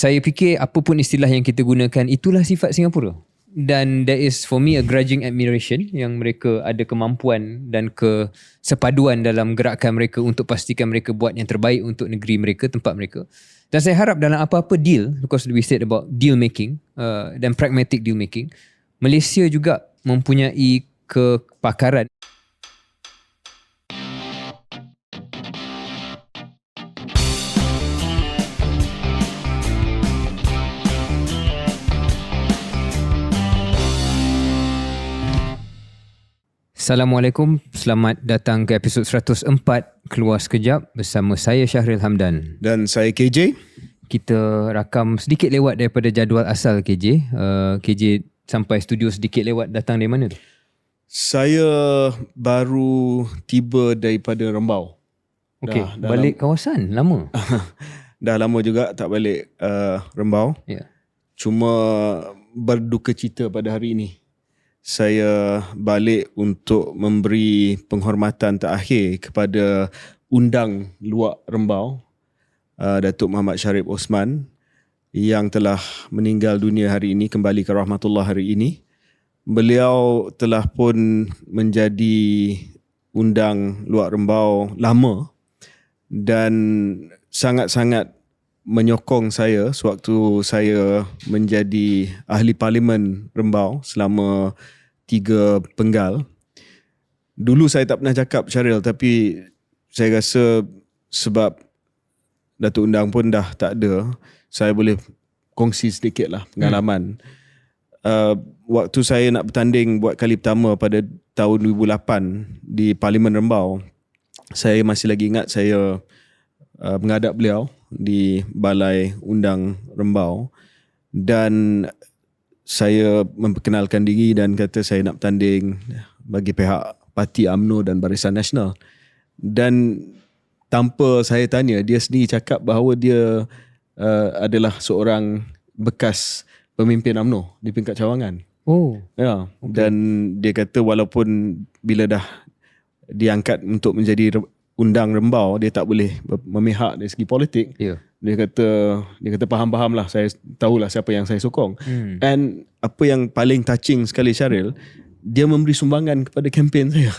saya fikir apa pun istilah yang kita gunakan, itulah sifat Singapura. Dan that is for me a grudging admiration, yang mereka ada kemampuan dan kesepaduan dalam gerakan mereka untuk pastikan mereka buat yang terbaik untuk negeri mereka, tempat mereka. Dan saya harap dalam apa-apa deal, because we said about deal making dan pragmatic deal making, Malaysia juga mempunyai kepakaran. Assalamualaikum, selamat datang ke episod 104 Keluar Sekejap bersama saya Syahril Hamdan. Dan saya KJ. Kita rakam sedikit lewat daripada jadual asal KJ. KJ sampai studio sedikit lewat, datang dari mana tu? Saya baru tiba daripada Rembau. Okey, balik kawasan lama. Dah lama juga tak balik Rembau. Ya. Cuma berduka cita pada hari ini. Saya balik untuk memberi penghormatan terakhir kepada undang luak Rembau, Datuk Muhammad Sharif Osman, yang telah meninggal dunia hari ini, kembali ke rahmatullah hari ini. Beliau telah pun menjadi undang luak Rembau lama dan sangat-sangat menyokong saya sewaktu saya menjadi ahli parlimen Rembau selama 3 penggal. Dulu saya tak pernah cakap, Syaril, tapi saya rasa sebab Datuk Undang pun dah tak ada, saya boleh kongsi sedikit lah pengalaman. Waktu saya nak bertanding buat kali pertama pada tahun 2008 di Parlimen Rembau, saya masih lagi ingat saya menghadap beliau di Balai Undang Rembau dan saya memperkenalkan diri dan kata saya nak bertanding bagi pihak Parti UMNO dan Barisan Nasional. Dan tanpa saya tanya, dia sendiri cakap bahawa dia adalah seorang bekas pemimpin UMNO di peringkat cawangan. Oh. Ya, okay. Dan dia kata walaupun bila dah diangkat untuk menjadi undang Rembau, dia tak boleh memihak dari segi politik. Yeah. Dia kata faham-faham lah, saya tahulah siapa yang saya sokong. And apa yang paling touching sekali, Syaril, dia memberi sumbangan kepada kempen saya.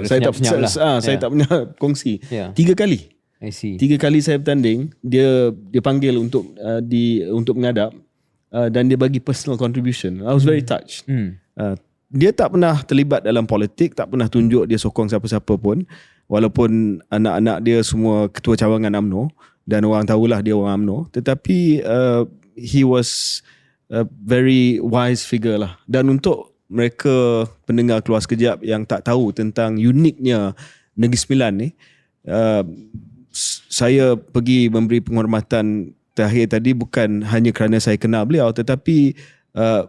Saya tak pernah kongsi. 3 kali. I see. 3 kali saya bertanding, dia panggil untuk menghadap dan dia bagi personal contribution. I was very touched. Dia tak pernah terlibat dalam politik, tak pernah tunjuk dia sokong siapa-siapa pun. Walaupun anak-anak dia semua ketua cawangan UMNO dan orang tahulah dia orang UMNO, tetapi he was a very wise figure lah. Dan untuk mereka pendengar Keluar Sekejap yang tak tahu tentang uniknya Negeri Sembilan ni, saya pergi memberi penghormatan terakhir tadi bukan hanya kerana saya kenal beliau, tetapi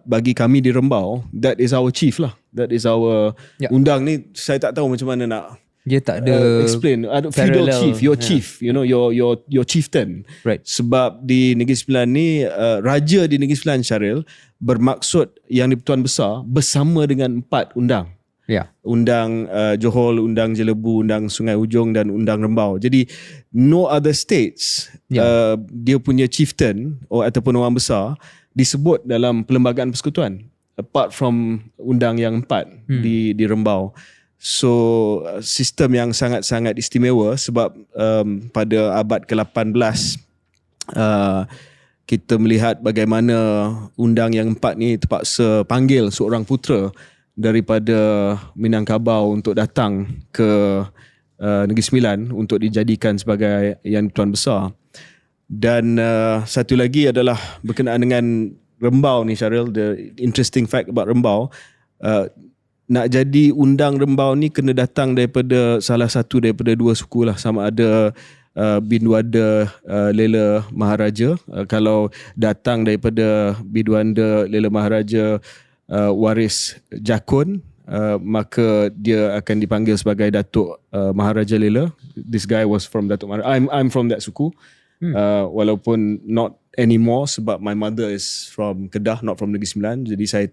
bagi kami di Rembau, that is our chief lah. That is our undang ni. Saya tak tahu macam mana nak dia tak ada explain. Feudal chief, your chief, you know, your chieftain. Right. Sebab di Negeri Sembilan ni, raja di Negeri Sembilan, Syaril, bermaksud yang di-Pertuan Besar bersama dengan 4 undang. Ya. Undang Johor, undang Jelebu, undang Sungai Ujong dan undang Rembau. Jadi no other states dia punya chieftain ataupun orang besar disebut dalam Perlembagaan Persekutuan apart from undang yang 4 di Rembau. So sistem yang sangat-sangat istimewa sebab pada abad ke-18 kita melihat bagaimana undang yang 4 ni terpaksa panggil seorang putera daripada Minangkabau untuk datang ke Negeri Sembilan untuk dijadikan sebagai Yang Tuan Besar. Dan satu lagi adalah berkenaan dengan Rembau ni, Syaril. The interesting fact about Rembau, nak jadi undang Rembau ni kena datang daripada salah satu daripada 2 suku lah. Sama ada Binduada Lela Maharaja. Kalau datang daripada Binduada Lela Maharaja waris Jakun, maka dia akan dipanggil sebagai Datuk Maharaja Lela. This guy was from Datuk Maharaja. I'm from that suku. Walaupun not anymore sebab my mother is from Kedah, not from Negeri Sembilan. Jadi saya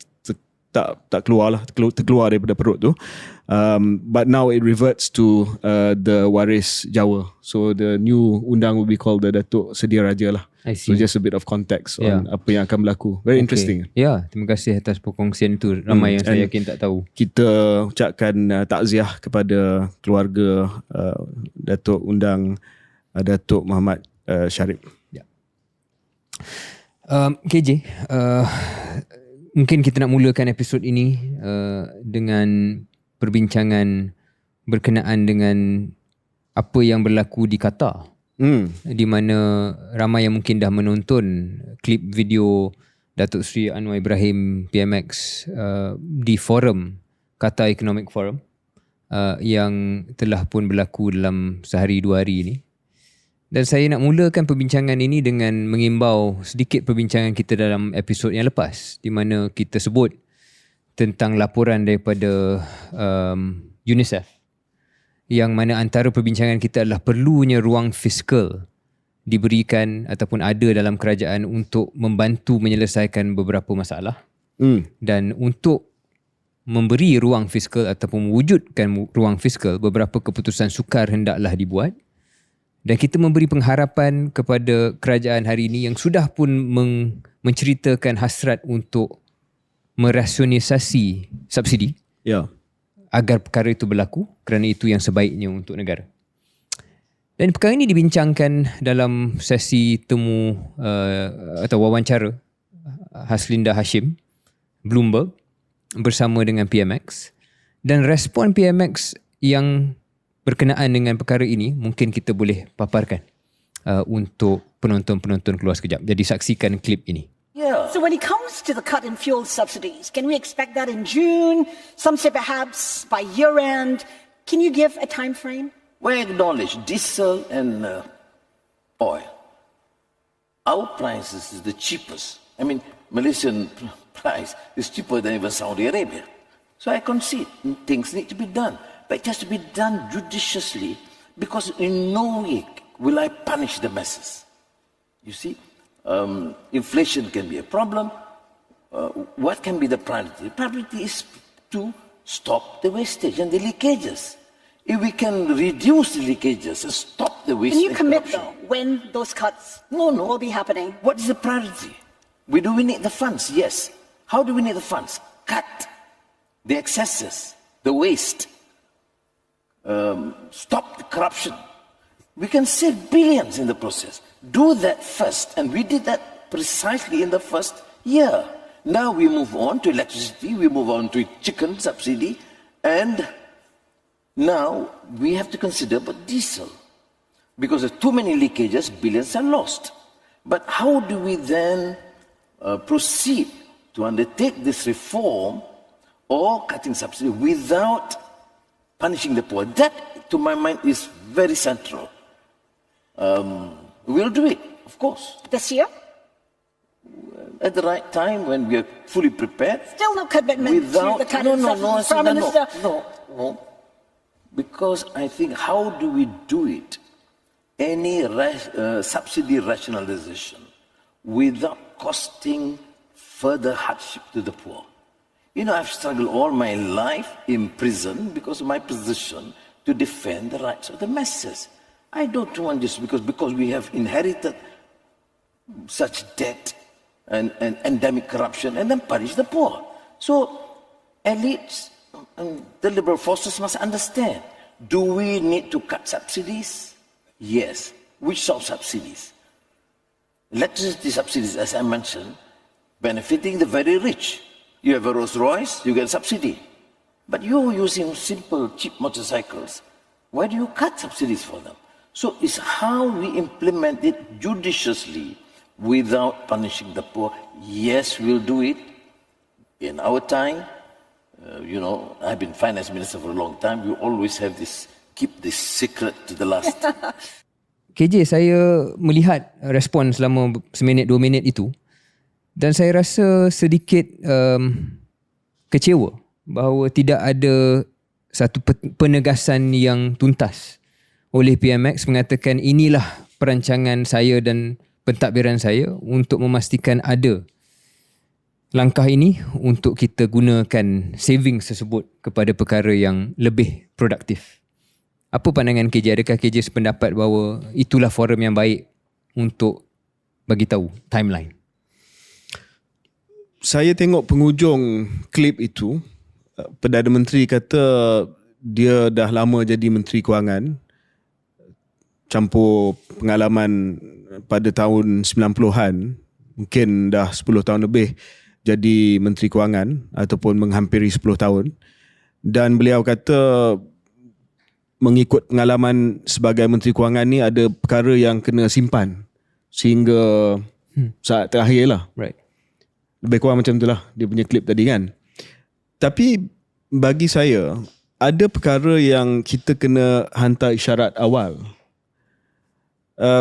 tak keluar lah, terkeluar daripada perut tu. But now it reverts to the waris Jawa. So the new undang will be called the Datuk Sedia Raja lah. I see. So just a bit of context on apa yang akan berlaku. Very interesting. Ya, terima kasih atas perkongsian itu. Ramai yang saya yakin tak tahu. Kita ucapkan takziah kepada keluarga Datuk Undang Datuk Muhammad Sharif. Ya. KJ, mungkin kita nak mulakan episod ini dengan perbincangan berkenaan dengan apa yang berlaku di Qatar. Di mana ramai yang mungkin dah menonton klip video Datuk Seri Anwar Ibrahim PMX di forum Qatar Economic Forum yang telah pun berlaku dalam sehari 2 hari ini. Dan saya nak mulakan perbincangan ini dengan mengimbau sedikit perbincangan kita dalam episod yang lepas, di mana kita sebut tentang laporan daripada UNICEF, yang mana antara perbincangan kita adalah perlunya ruang fiskal diberikan ataupun ada dalam kerajaan untuk membantu menyelesaikan beberapa masalah. Dan untuk memberi ruang fiskal ataupun mewujudkan ruang fiskal, beberapa keputusan sukar hendaklah dibuat. Dan kita memberi pengharapan kepada kerajaan hari ini yang sudah pun menceritakan hasrat untuk merasionalisasi subsidi agar perkara itu berlaku, kerana itu yang sebaiknya untuk negara. Dan perkara ini dibincangkan dalam sesi temu atau wawancara Haslinda Hashim Bloomberg bersama dengan PMX, dan respon PMX yang berkenaan dengan perkara ini mungkin kita boleh paparkan untuk penonton-penonton keluar sekejap. Jadi saksikan klip ini. Yeah. So when it comes to the cut in fuel subsidies, can we expect that in June? Some say perhaps by year end. Can you give a time frame? We acknowledge diesel and oil. Our prices is the cheapest. I mean, Malaysian price is cheaper than even Saudi Arabia. So I concede things need to be done. But it has to be done judiciously, because in no way will I punish the masses. You see, inflation can be a problem. What can be the priority? The priority is to stop the wastage and the leakages. If we can reduce the leakages and stop the wastage. Can you commit though when those cuts will be happening? What is the priority? Do we need the funds? Yes. How do we need the funds? Cut the excesses, the waste. Stop the corruption. We can save billions in the process. Do that first, and we did that precisely in the first year. Now we move on to electricity, we move on to chicken subsidy, and now we have to consider about diesel. Because of too many leakages, billions are lost. But how do we then proceed to undertake this reform or cutting subsidy without punishing the poor? That, to my mind, is very central. We'll do it, of course. This year? At the right time, when we are fully prepared. Still no commitment to the kind of Prime Minister? No. Because I think, how do we do it? Any subsidy rationalization without costing further hardship to the poor. You know, I've struggled all my life in prison because of my position to defend the rights of the masses. I don't want this because we have inherited such debt and endemic corruption and then punish the poor. So elites and the liberal forces must understand, do we need to cut subsidies? Yes. Which sort of subsidies? Electricity subsidies, as I mentioned, benefiting the very rich. You have a Rolls Royce, you get a subsidy. But you're using simple, cheap motorcycles. Why do you cut subsidies for them? So it's how we implement it judiciously without punishing the poor. Yes, we'll do it in our time. I've been finance minister for a long time. You always have this, keep this secret to the last. KJ, saya melihat respon selama seminit 2 minit itu, dan saya rasa sedikit kecewa bahawa tidak ada satu penegasan yang tuntas oleh PMX mengatakan inilah perancangan saya dan pentadbiran saya untuk memastikan ada langkah ini untuk kita gunakan saving tersebut kepada perkara yang lebih produktif. Apa pandangan KJ? Adakah KJ sependapat bahawa itulah forum yang baik untuk bagi tahu timeline? Saya tengok penghujung klip itu, Perdana Menteri kata dia dah lama jadi Menteri Kewangan, campur pengalaman pada tahun 90-an, mungkin dah 10 tahun lebih jadi Menteri Kewangan ataupun menghampiri 10 tahun. Dan beliau kata mengikut pengalaman sebagai Menteri Kewangan ni ada perkara yang kena simpan sehingga saat terakhir lah. Right. Lebih kurang macam tu lah dia punya klip tadi kan. Tapi bagi saya ada perkara yang kita kena hantar isyarat awal.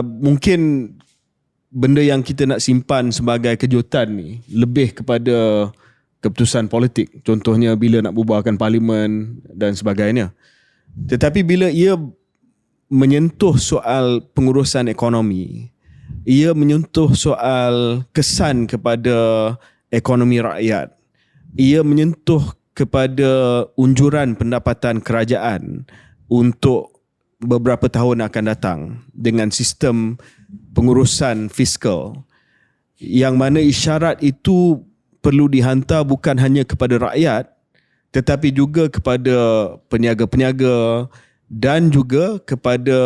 Mungkin benda yang kita nak simpan sebagai kejutan ni lebih kepada keputusan politik. Contohnya bila nak bubarkan parlimen dan sebagainya. Tetapi bila ia menyentuh soal pengurusan ekonomi, ia menyentuh soal kesan kepada ekonomi rakyat, ia menyentuh kepada unjuran pendapatan kerajaan untuk beberapa tahun akan datang dengan sistem pengurusan fiskal, yang mana isyarat itu perlu dihantar bukan hanya kepada rakyat tetapi juga kepada peniaga-peniaga dan juga kepada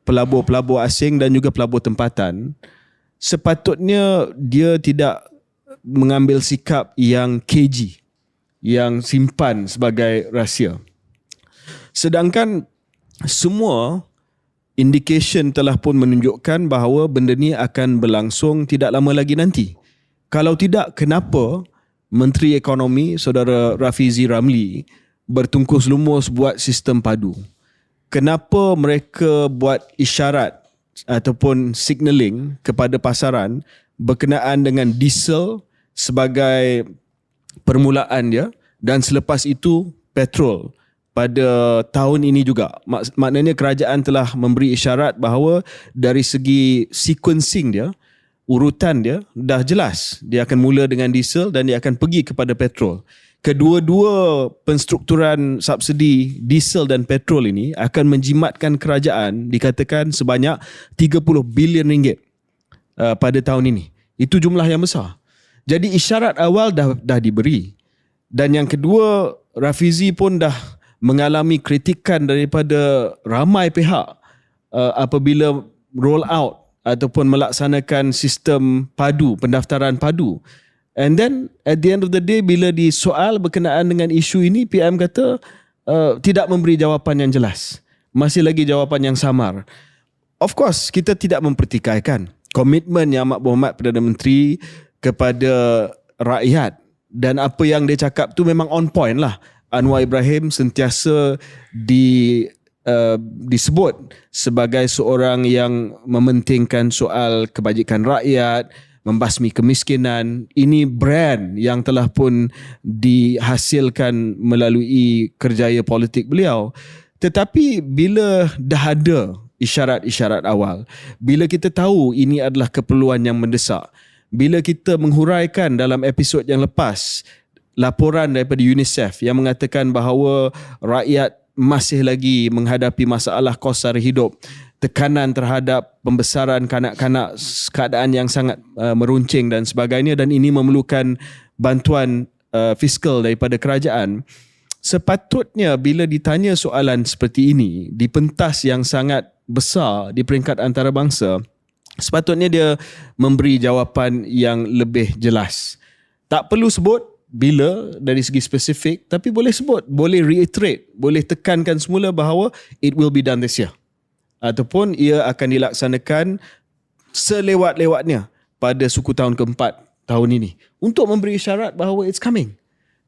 pelabur-pelabur asing dan juga pelabur tempatan. Sepatutnya dia tidak mengambil sikap yang cagey, yang simpan sebagai rahsia. Sedangkan semua indication telah pun menunjukkan bahawa benda ni akan berlangsung tidak lama lagi nanti. Kalau tidak, kenapa Menteri Ekonomi Saudara Rafizi Ramli bertungkus lumus buat sistem padu? Kenapa mereka buat isyarat ataupun signaling kepada pasaran berkenaan dengan diesel sebagai permulaan dia dan selepas itu petrol pada tahun ini juga? Maknanya kerajaan telah memberi isyarat bahawa dari segi sequencing dia, urutan dia dah jelas. Dia akan mula dengan diesel dan dia akan pergi kepada petrol. Kedua-dua penstrukturan subsidi diesel dan petrol ini akan menjimatkan kerajaan dikatakan sebanyak 30 bilion ringgit pada tahun ini. Itu jumlah yang besar. Jadi isyarat awal dah diberi. Dan yang kedua, Rafizi pun dah mengalami kritikan daripada ramai pihak apabila roll out ataupun melaksanakan sistem padu, pendaftaran padu. And then at the end of the day, bila disoal berkenaan dengan isu ini, PM kata tidak memberi jawapan yang jelas. Masih lagi jawapan yang samar. Of course, kita tidak mempertikaikan komitmen Yang Amat Berhormat Perdana Menteri kepada rakyat. Dan apa yang dia cakap tu memang on point lah. Anwar Ibrahim sentiasa disebut sebagai seorang yang mementingkan soal kebajikan rakyat, membasmi kemiskinan. Ini brand yang telah pun dihasilkan melalui kerjaya politik beliau. Tetapi bila dah ada isyarat-isyarat awal, bila kita tahu ini adalah keperluan yang mendesak, bila kita menghuraikan dalam episod yang lepas laporan daripada UNICEF yang mengatakan bahawa rakyat masih lagi menghadapi masalah kos sara hidup, tekanan terhadap pembesaran kanak-kanak, keadaan yang sangat meruncing dan sebagainya, dan ini memerlukan bantuan fiskal daripada kerajaan. Sepatutnya bila ditanya soalan seperti ini di pentas yang sangat besar di peringkat antarabangsa, sepatutnya dia memberi jawapan yang lebih jelas. Tak perlu sebut bila dari segi spesifik, tapi boleh sebut, boleh reiterate, boleh tekankan semula bahawa it will be done this year, ataupun ia akan dilaksanakan selewat-lewatnya pada suku tahun keempat tahun ini, untuk memberi isyarat bahawa it's coming.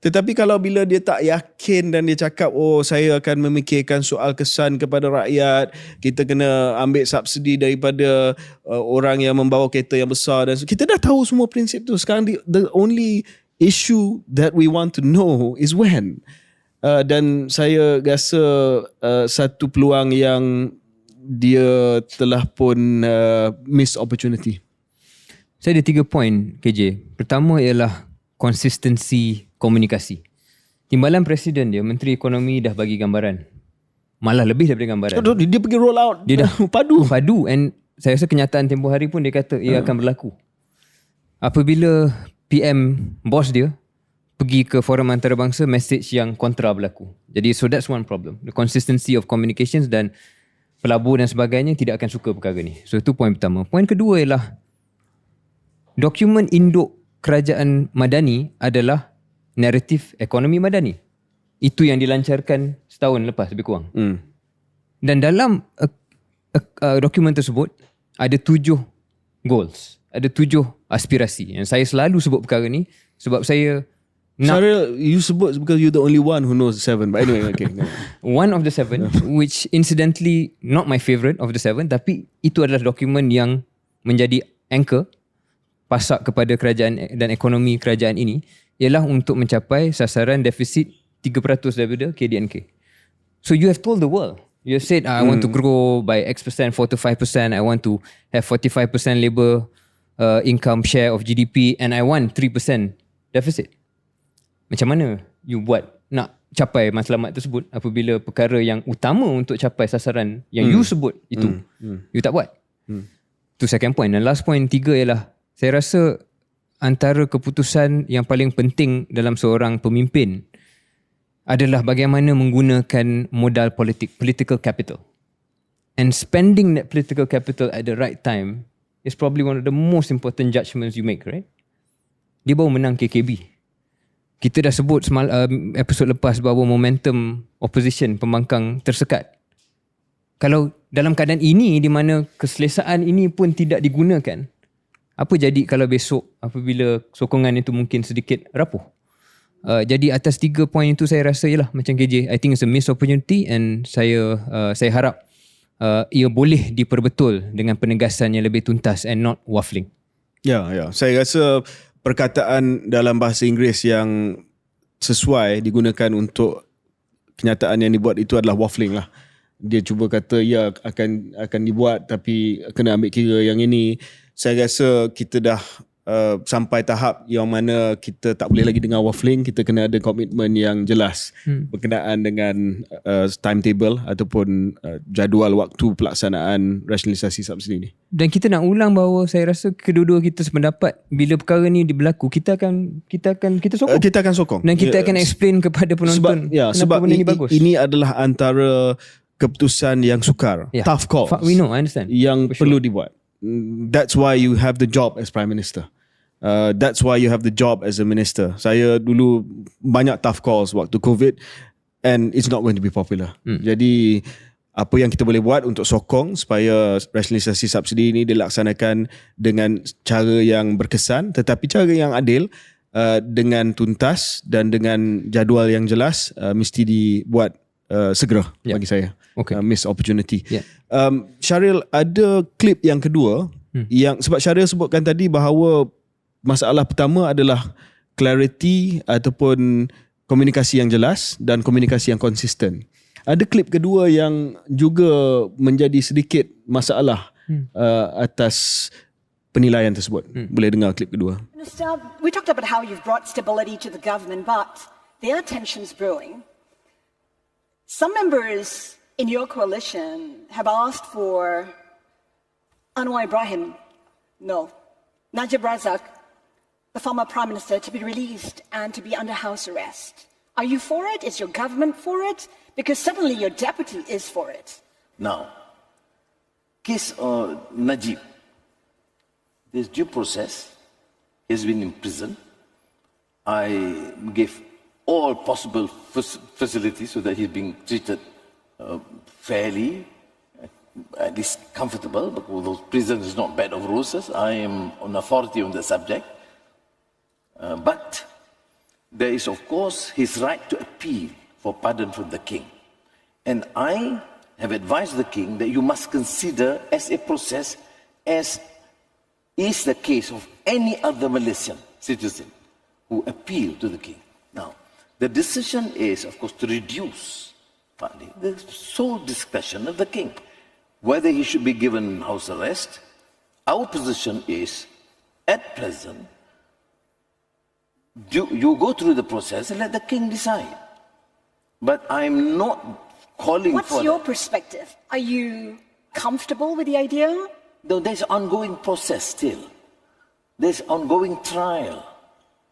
Tetapi kalau bila dia tak yakin dan dia cakap, oh saya akan memikirkan soal kesan kepada rakyat, kita kena ambil subsidi daripada orang yang membawa kereta yang besar, dan kita dah tahu semua prinsip tu. Sekarang the only issue that we want to know is when. Dan saya rasa satu peluang yang dia telah pun miss opportunity. Saya ada 3 poin KJ. Pertama ialah konsistensi komunikasi. Timbalan Presiden dia, Menteri Ekonomi dah bagi gambaran. Malah lebih daripada gambaran. Dia pergi roll out. Dia dah padu. And saya rasa kenyataan tempoh hari pun dia kata ia akan berlaku. Apabila PM bos dia pergi ke forum antarabangsa, message yang kontra berlaku. Jadi so that's one problem. The consistency of communications, dan pelabur dan sebagainya tidak akan suka perkara ni. So itu poin pertama. Poin kedua ialah dokumen induk kerajaan Madani adalah naratif ekonomi Madani. Itu yang dilancarkan setahun lepas lebih kurang. Dan dalam dokumen tersebut ada 7 goals, ada 7 aspirasi. Yang saya selalu sebut perkara ni sebab saya nak Syaril, you sebut because you're the only one who knows the 7. But anyway, okay. one of the 7, which incidentally not my favourite of the 7, tapi itu adalah dokumen yang menjadi anchor pasak kepada kerajaan dan ekonomi kerajaan ini, ialah untuk mencapai sasaran defisit 3% daripada KDNK. So you have told the world. You have said, I want to grow by X%, 4 to 5%. I want to have 45% labour income share of GDP, and I want 3% deficit. Macam mana you buat nak capai matlamat tersebut apabila perkara yang utama untuk capai sasaran yang you sebut itu you tak buat? Itu second point. Dan last point 3 ialah, saya rasa antara keputusan yang paling penting dalam seorang pemimpin adalah bagaimana menggunakan modal politik, political capital. And spending that political capital at the right time is probably one of the most important judgments you make, right? Dia baru menang KKB. Kita dah sebut episod lepas bahawa momentum opposition pembangkang tersekat. Kalau dalam keadaan ini di mana keselesaan ini pun tidak digunakan, apa jadi kalau besok apabila sokongan itu mungkin sedikit rapuh? Jadi atas 3 poin itu saya rasa ialah macam KJ, I think it's a missed opportunity, and saya harap ia boleh diperbetul dengan penegasan yang lebih tuntas and not waffling. Ya. Saya rasa perkataan dalam bahasa Inggeris yang sesuai digunakan untuk kenyataan yang dibuat itu adalah waffling lah. Dia cuba kata ya akan dibuat tapi kena ambil kira yang ini. Saya rasa kita dah sampai tahap yang mana kita tak boleh lagi dengar waffling. Kita kena ada komitmen yang jelas berkenaan dengan timetable ataupun jadual waktu pelaksanaan rasionalisasi subsidi ni. Dan kita nak ulang bahawa saya rasa kedua-dua kita sependapat bila perkara ni berlaku, kita sokong. Kita akan sokong. Dan kita akan explain kepada penonton sebab benda ni bagus. Ini adalah antara keputusan yang sukar, tough calls. We know, I understand. Yang perlu dibuat. That's why you have the job as Prime Minister. That's why you have the job as a minister. Saya dulu banyak tough calls waktu COVID, and it's not going to be popular. Jadi apa yang kita boleh buat untuk sokong supaya rasionalisasi subsidi ini dilaksanakan dengan cara yang berkesan tetapi cara yang adil, dengan tuntas dan dengan jadual yang jelas, mesti dibuat segera bagi saya. Miss opportunity. Syaril, ada klip yang kedua yang sebab Syaril sebutkan tadi bahawa masalah pertama adalah clarity ataupun komunikasi yang jelas dan komunikasi yang konsisten. Ada klip kedua yang juga menjadi sedikit masalah atas penilaian tersebut. Boleh dengar klip kedua. Minister, we talked about how you've brought stability to the government, but there are tensions brewing. Some members in your coalition have asked for Anwar Ibrahim, Najib Razak, the former Prime Minister, to be released and to be under house arrest. Are you for it? Is your government for it? Because suddenly your deputy is for it. Now, case Najib, there's due process. He's been in prison. I gave all possible facilities so that he's being treated fairly, at least comfortable, because prison is not bed of roses. I am an authority on the subject. But there is, of course, his right to appeal for pardon from the king. And I have advised the king that you must consider as a process as is the case of any other Malaysian citizen who appeal to the king. Now, the decision is, of course, to reduce funding. The sole discretion of the king. Whether he should be given house arrest, our position is, at present, you go through the process and let the king decide. But I'm not calling What's for... your perspective? Are you comfortable with the idea? No, there's ongoing process still. There's ongoing trial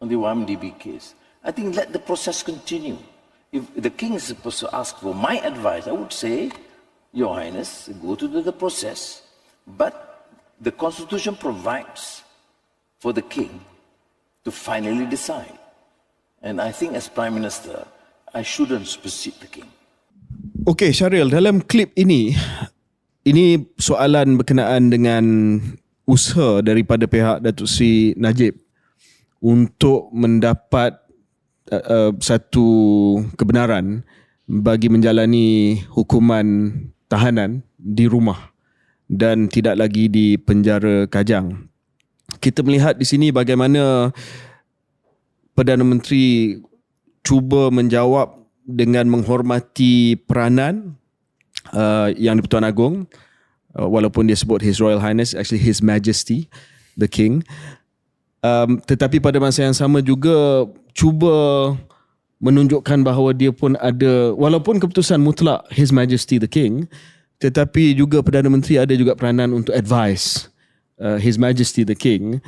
on the YMDB case. I think let the process continue. If the king is supposed to ask for my advice, I would say, Your Highness, go through the process. But the Constitution provides for the king to finally decide. And I think as Prime Minister, I shouldn't supersede the king. Okey Syaril, dalam klip ini soalan berkenaan dengan usaha daripada pihak Datuk Seri Najib untuk mendapat satu kebenaran bagi menjalani hukuman tahanan di rumah dan tidak lagi di penjara Kajang. Kita melihat di sini bagaimana Perdana Menteri cuba menjawab dengan menghormati peranan Yang di-Pertuan Agong, walaupun dia sebut His Royal Highness, actually His Majesty the King. Tetapi pada masa yang sama juga cuba menunjukkan bahawa dia pun ada, walaupun keputusan mutlak His Majesty the King, tetapi juga Perdana Menteri ada juga peranan untuk advise His Majesty the King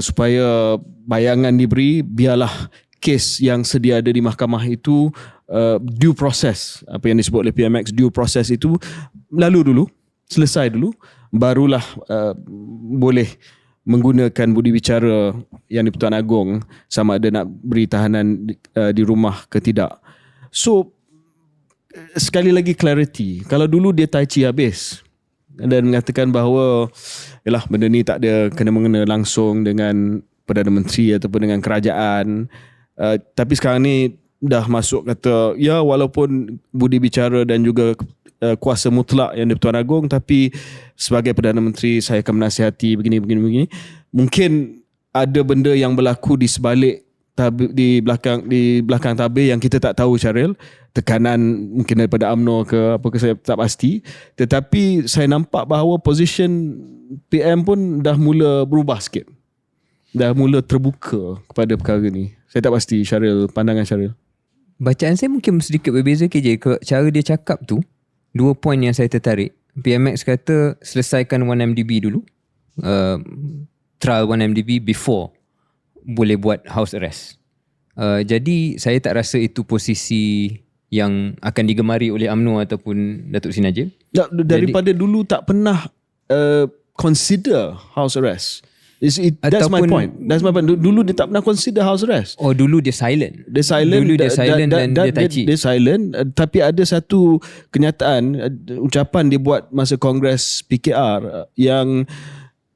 supaya bayangan diberi, biarlah kes yang sedia ada di mahkamah itu due process, apa yang disebut oleh PMX, due process itu lalu dulu, selesai dulu, barulah boleh menggunakan budi bicara Yang di-Pertuan Agong sama ada nak beri tahanan di rumah ke tidak. So sekali lagi clarity, kalau dulu dia tai chi habis dan mengatakan bahawa yalah, benda ni tak ada kena-mengena langsung dengan Perdana Menteri ataupun dengan kerajaan, tapi sekarang ni dah masuk kata ya, walaupun budi bicara dan juga kuasa mutlak Yang di-Pertuan Agong, tapi sebagai Perdana Menteri saya akan menasihati begini. Mungkin ada benda yang berlaku di sebalik di belakang tabir yang kita tak tahu, Syaril. Tekanan mungkin daripada UMNO ke apa ke, saya tak pasti. Tetapi saya nampak bahawa position PM pun dah mula berubah sikit. Dah mula terbuka kepada perkara ni. Saya tak pasti, Syaril, pandangan Syaril. Bacaan saya mungkin sedikit berbeza KJ. Cara dia cakap tu, 2 poin yang saya tertarik. PMX kata selesaikan 1MDB dulu. Trial 1MDB before boleh buat house arrest. Jadi saya tak rasa itu posisi yang akan digemari oleh UMNO ataupun Datuk Seri Najib. Daripada dulu tak pernah consider house arrest. That's my point. Dulu dia tak pernah consider house arrest. Oh, dulu dia silent. Dulu dia silent dan dia tai chi. Dia silent, tapi ada satu kenyataan, ucapan dia buat masa Kongres PKR yang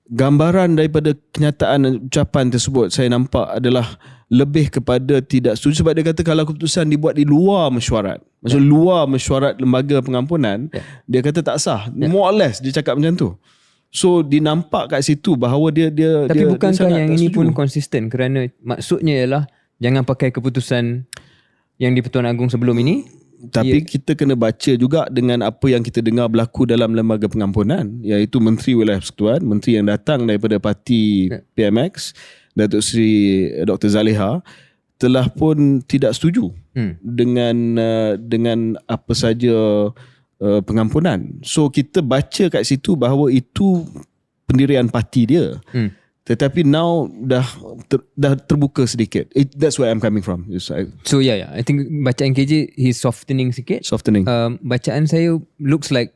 gambaran daripada kenyataan ucapan tersebut saya nampak adalah lebih kepada tidak setuju, sebab dia kata kalau keputusan dibuat di luar mesyuarat, maksud luar mesyuarat lembaga pengampunan, dia kata tak sah. More or less dia cakap macam tu. So dinampak kat situ bahawa dia tapi bukankah yang ini setuju. pun konsisten, kerana maksudnya ialah jangan pakai keputusan Yang di-Pertuan Agong sebelum ini. Tapi kita kena baca juga dengan apa yang kita dengar berlaku dalam lembaga pengampunan, iaitu Menteri Wilayah Persekutuan, menteri yang datang daripada parti PMX, Datuk Seri Dr. Zaliha, telah pun tidak setuju dengan apa saja pengampunan. So kita baca kat situ bahawa itu pendirian parti dia. Tetapi now dah terbuka sedikit. That's where I'm coming from. So yeah, I think bacaan KJ he's softening sikit. Bacaan saya looks like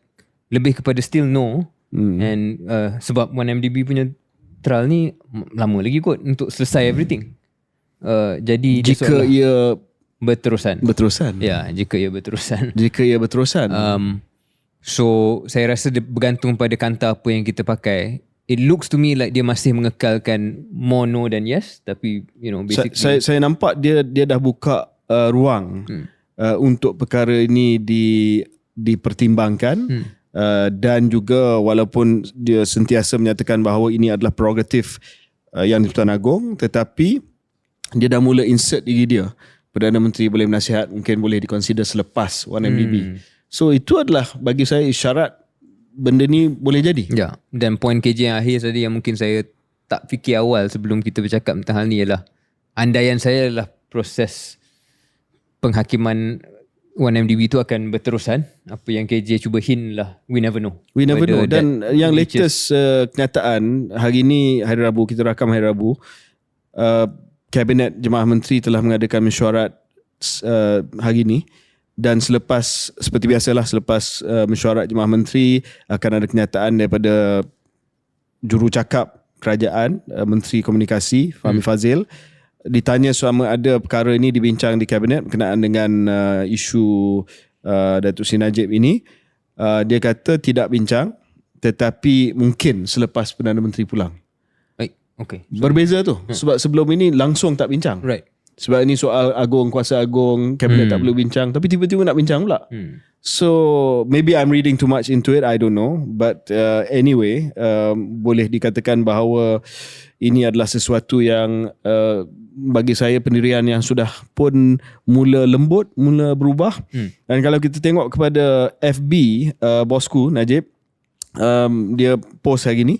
lebih kepada still no. And sebab 1MDB punya trial ni lama lagi kot untuk selesai everything. Jadi jika ia berterusan. Ya, jika ia berterusan. So saya rasa dia bergantung pada kanta apa yang kita pakai. It looks to me like dia masih mengekalkan more no than yes, tapi basically saya nampak dia dah buka ruang untuk perkara ini dipertimbangkan, dan juga walaupun dia sentiasa menyatakan bahawa ini adalah prerogatif Yang di-Pertuan Agong, tetapi dia dah mula insert diri dia. Perdana Menteri boleh menasihat, mungkin boleh dikonsider selepas 1MDB. So itu adalah bagi saya isyarat benda ni boleh jadi. Ya, dan poin KJ yang akhir tadi yang mungkin saya tak fikir awal sebelum kita bercakap tentang hal ni ialah andaian saya adalah proses penghakiman 1MDB itu akan berterusan. Apa yang KJ cuba hint lah, we never know. We never know. Whether Dan that yang reaches- latest kenyataan hari ni, hari Rabu, kita rakam hari Rabu, Kabinet Jemaah Menteri telah mengadakan mesyuarat hari ni, dan seperti biasalah, selepas mesyuarat Jemaah Menteri akan ada kenyataan daripada jurucakap kerajaan, Menteri Komunikasi Fahmi Fazil. Ditanya sama ada perkara ini dibincang di Kabinet berkenaan dengan isu Datuk Seri Najib ini. Dia kata tidak bincang, tetapi mungkin selepas Perdana Menteri pulang. Okay. Berbeza tu. Sebab sebelum ini langsung tak bincang. Right. Sebab ini soal agung, kuasa agung, Kabinet tak perlu bincang, tapi tiba-tiba nak bincang pula. So maybe I'm reading too much into it, I don't know. But anyway, boleh dikatakan bahawa ini adalah sesuatu yang bagi saya pendirian yang sudah pun mula lembut, mula berubah. Dan kalau kita tengok kepada FB bosku Najib, dia post hari ni,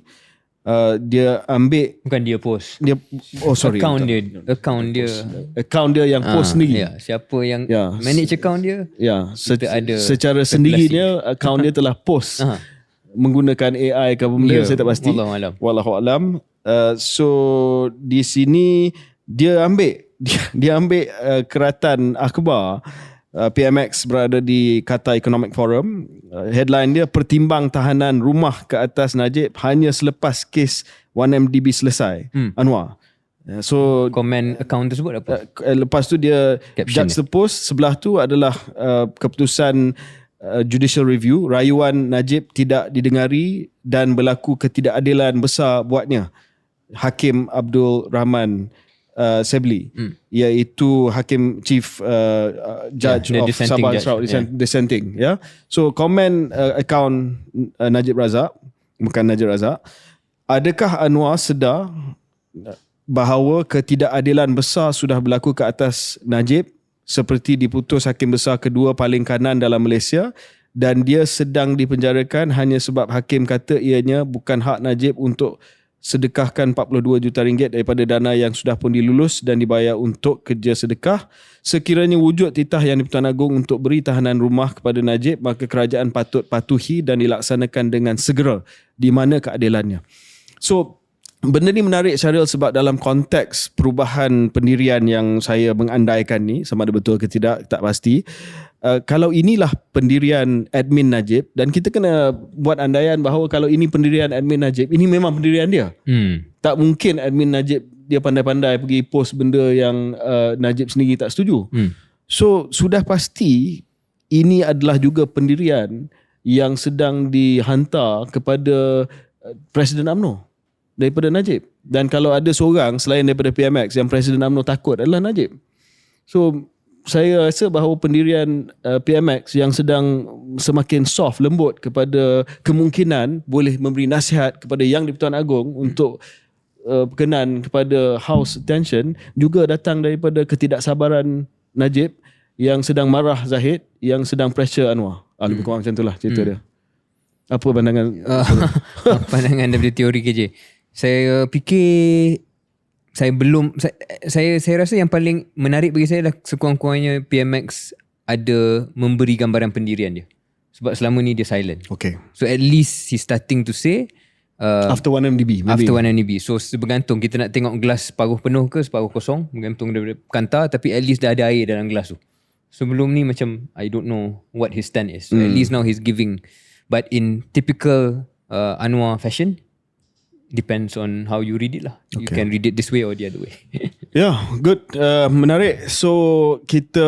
dia ambil, Bukan dia post, dia account dia yang post sendiri. Ya, siapa yang Ya. manage account dia. Ya, Kita ada secara sendirinya akaun dia telah post menggunakan AI ke apa benda, Ya, saya tak pasti. wallahualam. Wallahualam. So di sini dia ambil keratan akhbar PMX berada di Qatar Economic Forum. Headline dia, pertimbang tahanan rumah ke atas Najib hanya selepas kes 1MDB selesai. Anwar. So Komen account tersebut apa? lepas tu dia Caption judge the post, sebelah tu adalah keputusan judicial review, rayuan Najib tidak didengari dan berlaku ketidakadilan besar buatnya. Hakim Abdul Rahman Sebli, iaitu Hakim Chief Judge the of dissenting Sabah judge. Sarawak, dissenting. So komen account Najib Razak, bukan Najib Razak, adakah Anwar sedar bahawa ketidakadilan besar sudah berlaku ke atas Najib seperti diputus Hakim Besar kedua paling kanan dalam Malaysia, dan dia sedang dipenjarakan hanya sebab hakim kata ianya bukan hak Najib untuk sedekahkan 42 juta ringgit daripada dana yang sudah pun dilulus dan dibayar untuk kerja sedekah. Sekiranya wujud titah yang di-Pertuan Agong untuk beri tahanan rumah kepada Najib, maka kerajaan patut patuhi dan dilaksanakan dengan segera. Di mana keadilannya? So, benda ni menarik, Syaril, sebab dalam konteks perubahan pendirian yang saya mengandaikan ni, sama ada betul ke tidak, tak pasti. Kalau inilah pendirian admin Najib, dan kita kena buat andaian bahawa kalau ini pendirian admin Najib, ini memang pendirian dia. Tak mungkin admin Najib dia pandai-pandai pergi post benda yang Najib sendiri tak setuju. So sudah pasti ini adalah juga pendirian yang sedang dihantar kepada Presiden UMNO daripada Najib. Dan kalau ada seorang selain daripada PMX yang Presiden UMNO takut adalah Najib. So saya rasa bahawa pendirian PMX yang sedang semakin soft, lembut kepada kemungkinan boleh memberi nasihat kepada Yang di-Pertuan Agong untuk berkenan kepada House attention, juga datang daripada ketidaksabaran Najib yang sedang marah Zahid, yang sedang pressure Anwar. Lebih kurang macam itulah cerita dia. Apa pandangan? Pandangan daripada teori KJ. Saya fikir saya rasa yang paling menarik bagi saya adalah sekurang-kurangnya PMX ada memberi gambaran pendirian dia. Sebab selama ni dia silent. Okay. So at least he's starting to say After 1MDB. after 1MDB. So bergantung, kita nak tengok gelas separuh penuh ke separuh kosong, bergantung daripada kantar, tapi at least dah ada air dalam gelas tu. Sebelum ni macam I don't know what his stand is. So at least now he's giving. But in typical Anwar fashion, depends on how you read it lah. You can read it this way or the other way. Ya, good. Menarik. So, kita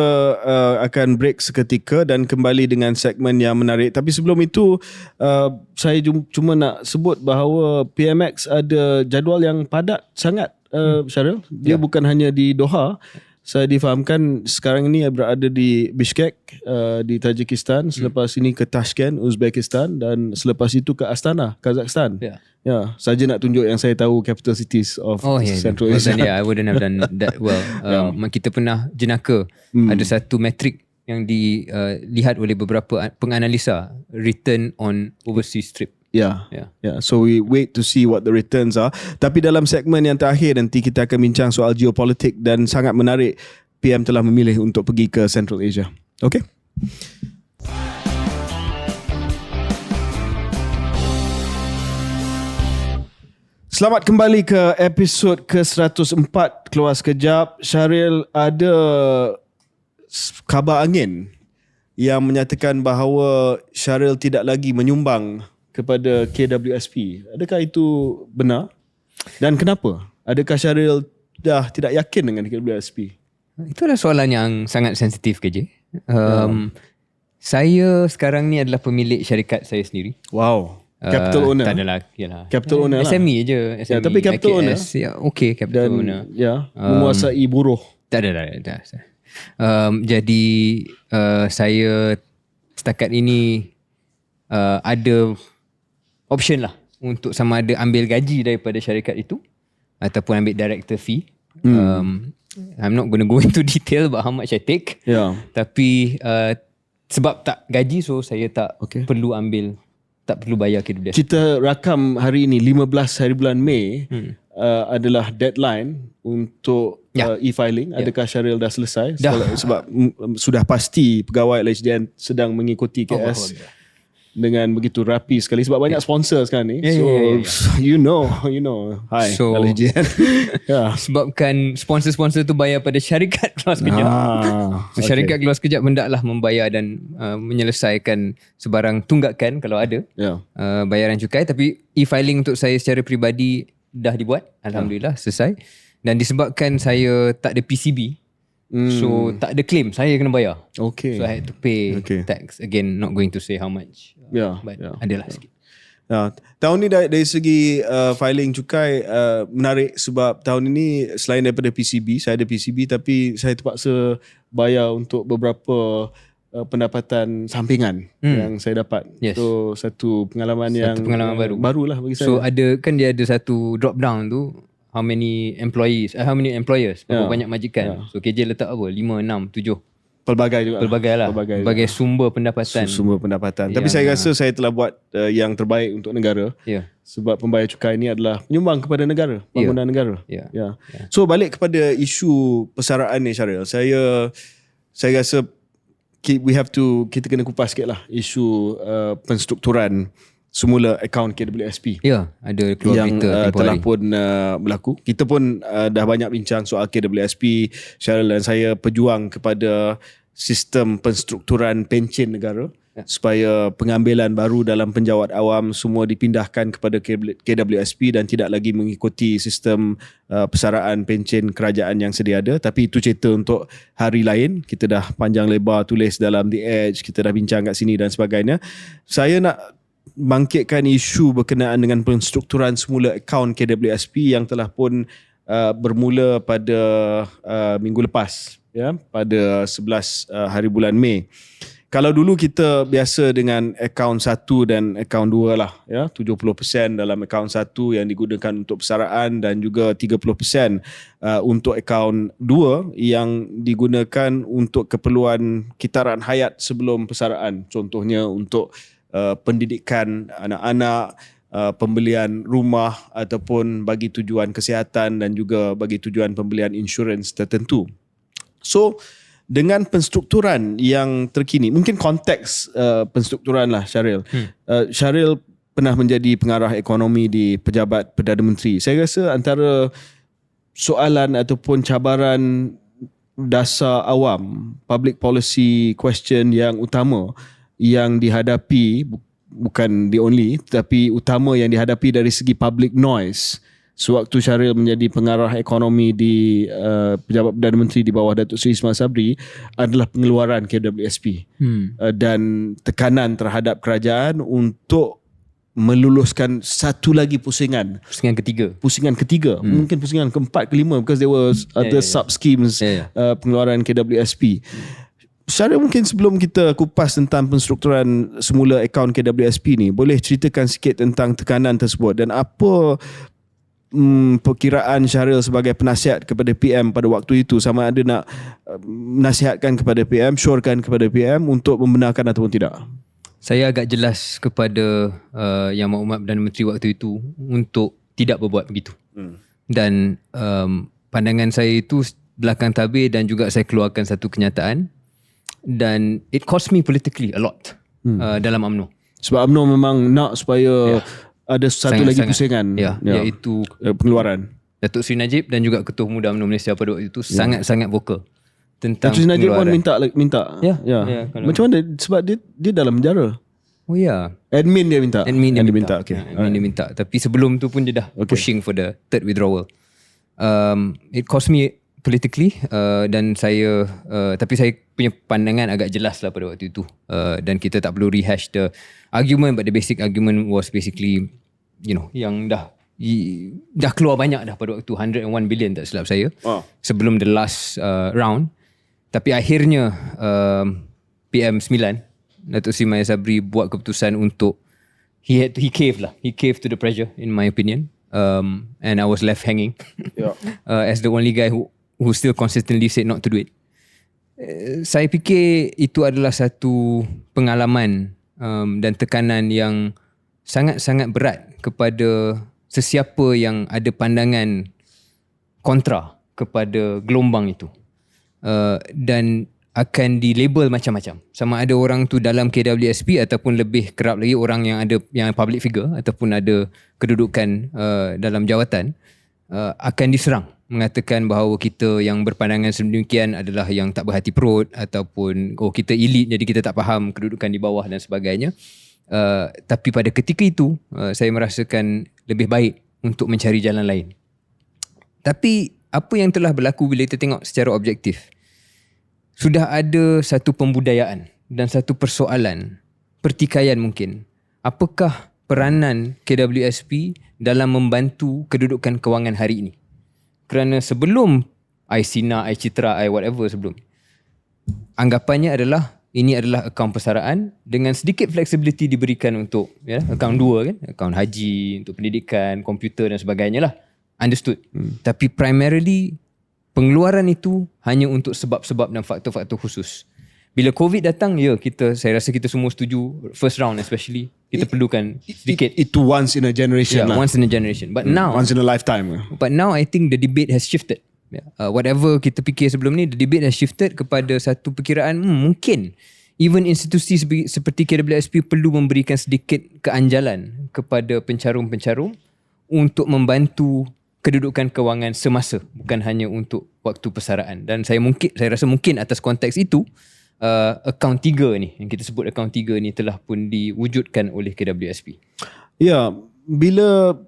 akan break seketika dan kembali dengan segmen yang menarik. Tapi sebelum itu, saya cuma nak sebut bahawa PMX ada jadual yang padat sangat, Syaril. Dia bukan hanya di Doha. Saya difahamkan sekarang ini berada di Bishkek, di Tajikistan. Selepas ini ke Tashkent, Uzbekistan. Dan selepas itu ke Astana, Kazakhstan. Ya, saja nak tunjuk yang saya tahu capital cities of Central Asia. I wouldn't have done that well. Kita pernah jenaka. Ada satu metrik yang dilihat oleh beberapa penganalisa, return on overseas trip. Yeah. Yeah. Yeah. So we wait to see what the returns are. Tapi dalam segmen yang terakhir nanti kita akan bincang soal geopolitik dan sangat menarik PM telah memilih untuk pergi ke Central Asia. Okay? Selamat kembali ke episod ke-104 Keluar Sekejap. Syaril, ada khabar angin yang menyatakan bahawa Syaril tidak lagi menyumbang kepada KWSP. Adakah itu benar? Dan kenapa? Adakah Syaril dah tidak yakin dengan KWSP? Itulah soalan yang sangat sensitif KJ. Saya sekarang ni adalah pemilik syarikat saya sendiri. Wow. Capital owner. Tak adalah, yalah. Capital owner lah. SME je. SME, Ya, tapi capital IKS, owner. Ya, okay, capital owner. Ya, menguasai buruh. Tak ada. Jadi saya setakat ini ada option lah untuk sama ada ambil gaji daripada syarikat itu ataupun ambil director fee. I'm not going to go into detail about how much I take. Ya. Tapi sebab tak gaji, so saya tak perlu bayar KWSP. Kita rakam hari ini 15 hari bulan Mei adalah deadline untuk e-filing. Adakah Syaril dah selesai? Sebab sudah pasti pegawai LHDN sedang mengikuti KS dengan begitu rapi sekali sebab banyak sponsor sekarang ni. You know. Hi, So, LHDN. Sebabkan sponsor-sponsor tu bayar pada syarikat Keluar Sekejap. Syarikat Keluar Sekejap hendaklah membayar dan menyelesaikan sebarang tunggakan kalau ada. Bayaran cukai. Tapi e-filing untuk saya secara peribadi dah dibuat. Alhamdulillah selesai. Dan disebabkan saya tak ada PCB, so tak ada claim, saya kena bayar. Okay. So I had to pay tax. Again, not going to say how much. But adalah sikit. Tahun ni dari segi filing cukai menarik sebab tahun ini selain daripada PCB, saya ada PCB tapi saya terpaksa bayar untuk beberapa pendapatan sampingan yang saya dapat. So satu pengalaman barulah bagi saya. So dia ada satu drop down tu, how many employers, berapa banyak majikan. So KJ letak apa? 5, 6, 7. Pelbagai juga. Pelbagai sumber pendapatan. Tapi saya rasa saya telah buat yang terbaik untuk negara. Sebab pembayar cukai ini adalah menyumbang kepada negara, bangunan negara. So balik kepada isu persaraan ni Syaril. Saya rasa kita kena kupas sikit lah isu penstrukturan semula akaun KWSP. Ada keluar yang berita telah pun berlaku. Kita pun dah banyak bincang soal KWSP. Syaril dan saya pejuang kepada sistem penstrukturan pencen negara supaya pengambilan baru dalam penjawat awam semua dipindahkan kepada KWSP dan tidak lagi mengikuti sistem persaraan pencen kerajaan yang sedia ada. Tapi itu cerita untuk hari lain. Kita dah panjang lebar tulis dalam The Edge, kita dah bincang kat sini dan sebagainya. Saya nak bangkitkan isu berkenaan dengan penstrukturan semula akaun KWSP yang telah pun bermula pada minggu lepas, pada 11 hari bulan Mei. Kalau dulu kita biasa dengan akaun 1 dan akaun 2 lah, 70% dalam akaun 1 yang digunakan untuk persaraan dan juga 30% untuk akaun 2 yang digunakan untuk keperluan kitaran hayat sebelum persaraan. Contohnya untuk pendidikan anak-anak, pembelian rumah ataupun bagi tujuan kesihatan dan juga bagi tujuan pembelian insurans tertentu. So dengan penstrukturan yang terkini, mungkin konteks penstrukturan lah Syaril. Syaril pernah menjadi pengarah ekonomi di Pejabat Perdana Menteri. Saya rasa antara soalan ataupun cabaran dasar awam, public policy question yang utama yang dihadapi, bukan the only, tapi utama yang dihadapi dari segi public noise sewaktu Syaril menjadi pengarah ekonomi di Pejabat Perdana Menteri di bawah Datuk Seri Ismail Sabri adalah pengeluaran KWSP dan tekanan terhadap kerajaan untuk meluluskan satu lagi pusingan ketiga, mungkin pusingan keempat, kelima, because there was other sub-schemes pengeluaran KWSP. Syaril, mungkin sebelum kita kupas tentang penstrukturan semula akaun KWSP ni, boleh ceritakan sikit tentang tekanan tersebut dan apa perkiraan Syaril sebagai penasihat kepada PM pada waktu itu, sama ada nak nasihatkan kepada PM, syorkan kepada PM untuk membenarkan ataupun tidak? Saya agak jelas kepada Yang Makmum Perdana Menteri waktu itu untuk tidak berbuat begitu. Dan pandangan saya itu belakang tabir dan juga saya keluarkan satu kenyataan dan it cost me politically a lot dalam UMNO. Sebab UMNO memang nak supaya ada satu lagi pusingan iaitu pengeluaran. Datuk Seri Najib dan juga Ketua Pemuda UMNO Malaysia pada waktu itu sangat-sangat vokal tentang Datuk Seri Najib pun pengeluaran. minta. Ya. Macam mana? Sebab dia dalam penjara. Oh ya. Admin dia minta. Admin dia minta. Okay. Admin dia minta. Tapi sebelum tu pun dia dah pushing for the third withdrawal. It cost me politically dan saya tapi saya punya pandangan agak jelas lah pada waktu itu dan kita tak perlu rehash the argument, but the basic argument was basically yang dah keluar banyak dah pada waktu 101 billion tak silap saya sebelum the last round. Tapi akhirnya PM9 Datuk Seri Maya Sabri buat keputusan untuk he caved to the pressure, in my opinion, and I was left hanging as the only guy who still consistently said not to do it. Saya fikir itu adalah satu pengalaman dan tekanan yang sangat-sangat berat kepada sesiapa yang ada pandangan kontra kepada gelombang itu, dan akan dilabel macam-macam. Sama ada orang tu dalam KWSP ataupun lebih kerap lagi orang yang public figure ataupun ada kedudukan dalam jawatan akan diserang, mengatakan bahawa kita yang berpandangan sedemikian adalah yang tak berhati perut ataupun kita elit jadi kita tak faham kedudukan di bawah dan sebagainya. Tapi pada ketika itu saya merasakan lebih baik untuk mencari jalan lain. Tapi apa yang telah berlaku bila kita tengok secara objektif, sudah ada satu pembudayaan dan satu persoalan pertikaian mungkin. Apakah peranan KWSP dalam membantu kedudukan kewangan hari ini? Kerana sebelum iSINA, iCitra, whatever sebelum, anggapannya adalah ini adalah akaun persaraan dengan sedikit flexibility diberikan untuk akaun dua kan, akaun haji, untuk pendidikan, komputer dan sebagainya lah. Understood. Tapi primarily pengeluaran itu hanya untuk sebab-sebab dan faktor-faktor khusus. Bila COVID datang, saya rasa kita semua setuju, first round especially, kita perlukan sedikit. Itu once in a generation lah. Once in a generation. But now, once in a lifetime. But now I think the debate has shifted. Whatever kita fikir sebelum ni, the debate has shifted kepada satu perkiraan mungkin even institusi seperti KWSP perlu memberikan sedikit keanjalan kepada pencarum-pencarum untuk membantu kedudukan kewangan semasa, bukan hanya untuk waktu persaraan. Dan saya rasa mungkin atas konteks itu akaun 3 ni, yang kita sebut akaun 3 ni telah pun diwujudkan oleh KWSP. Ya, bila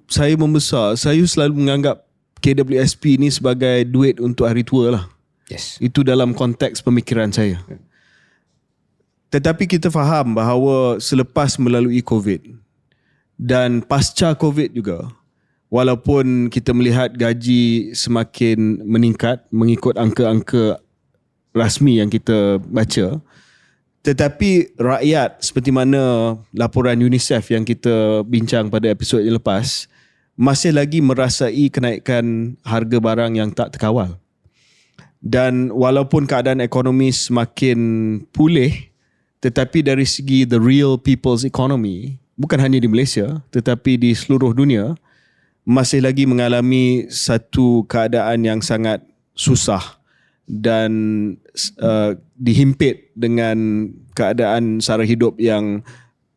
saya membesar, saya selalu menganggap KWSP ni sebagai duit untuk hari tua lah. Yes. Itu dalam konteks pemikiran saya. Tetapi kita faham bahawa selepas melalui COVID dan pasca COVID juga, walaupun kita melihat gaji semakin meningkat mengikut angka-angka rasmi yang kita baca, tetapi rakyat, seperti mana laporan UNICEF yang kita bincang pada episod yang lepas, masih lagi merasai kenaikan harga barang yang tak terkawal. Dan walaupun keadaan ekonomi semakin pulih, tetapi dari segi the real people's economy, bukan hanya di Malaysia tetapi di seluruh dunia, masih lagi mengalami satu keadaan yang sangat susah dan dihimpit dengan keadaan sara hidup yang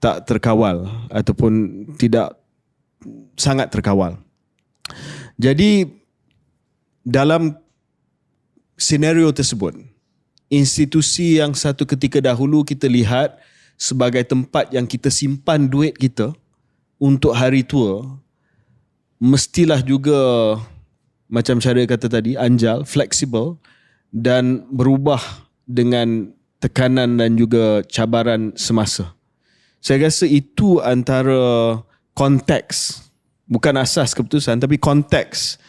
tak terkawal ataupun tidak sangat terkawal. Jadi dalam senario tersebut, institusi yang satu ketika dahulu kita lihat sebagai tempat yang kita simpan duit kita untuk hari tua, mestilah juga macam cara kata tadi, anjal, fleksibel dan berubah dengan tekanan dan juga cabaran semasa. Saya rasa itu antara konteks, bukan asas keputusan, tapi konteks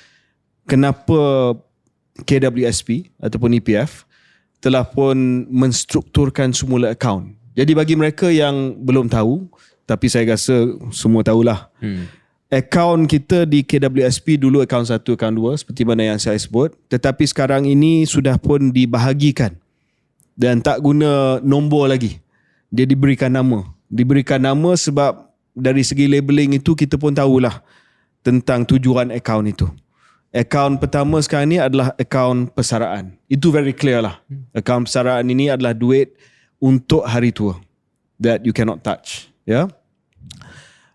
kenapa KWSP ataupun EPF telah pun menstrukturkan semula akaun. Jadi bagi mereka yang belum tahu, tapi saya rasa semua tahulah. Akaun kita di KWSP dulu akaun 1, akaun 2 seperti mana yang saya sebut, tetapi sekarang ini sudah pun dibahagikan dan tak guna nombor lagi. dia diberikan nama. Diberikan nama sebab dari segi labeling itu kita pun tahulah tentang tujuan akaun itu. Akaun pertama sekarang ni adalah akaun persaraan. Itu very clear lah. Akaun persaraan ini adalah duit untuk hari tua that you cannot touch. Ya.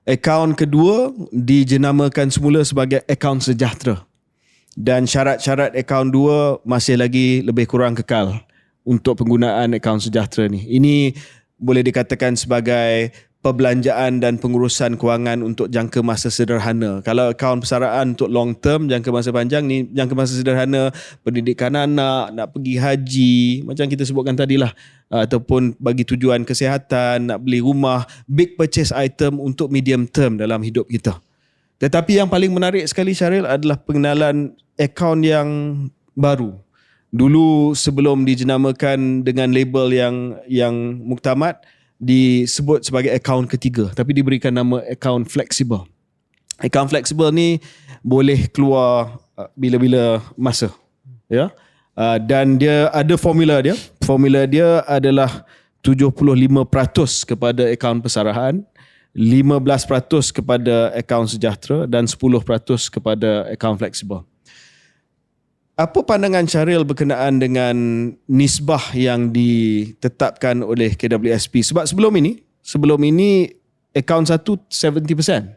Akaun kedua dijenamakan semula sebagai akaun sejahtera. Dan syarat-syarat akaun 2 masih lagi lebih kurang kekal untuk penggunaan akaun sejahtera ni. Ini boleh dikatakan sebagai perbelanjaan dan pengurusan kewangan untuk jangka masa sederhana. Kalau akaun persaraan untuk long term, jangka masa panjang ni, jangka masa sederhana, pendidikan anak, nak pergi haji, macam kita sebutkan tadilah, ataupun bagi tujuan kesihatan, nak beli rumah, big purchase item untuk medium term dalam hidup kita. Tetapi yang paling menarik sekali, Syaril, adalah pengenalan akaun yang baru. Dulu sebelum dijenamakan dengan label yang muktamad, disebut sebagai akaun ketiga, tapi diberikan nama akaun fleksibel. Akaun fleksibel ni boleh keluar bila-bila masa, ya. Dan dia ada formula dia. Formula dia adalah 75% kepada akaun persaraan, 15% kepada akaun sejahtera dan 10% kepada akaun fleksibel. Apa pandangan Syaril berkenaan dengan nisbah yang ditetapkan oleh KWSP? Sebab sebelum ini akaun satu 70%,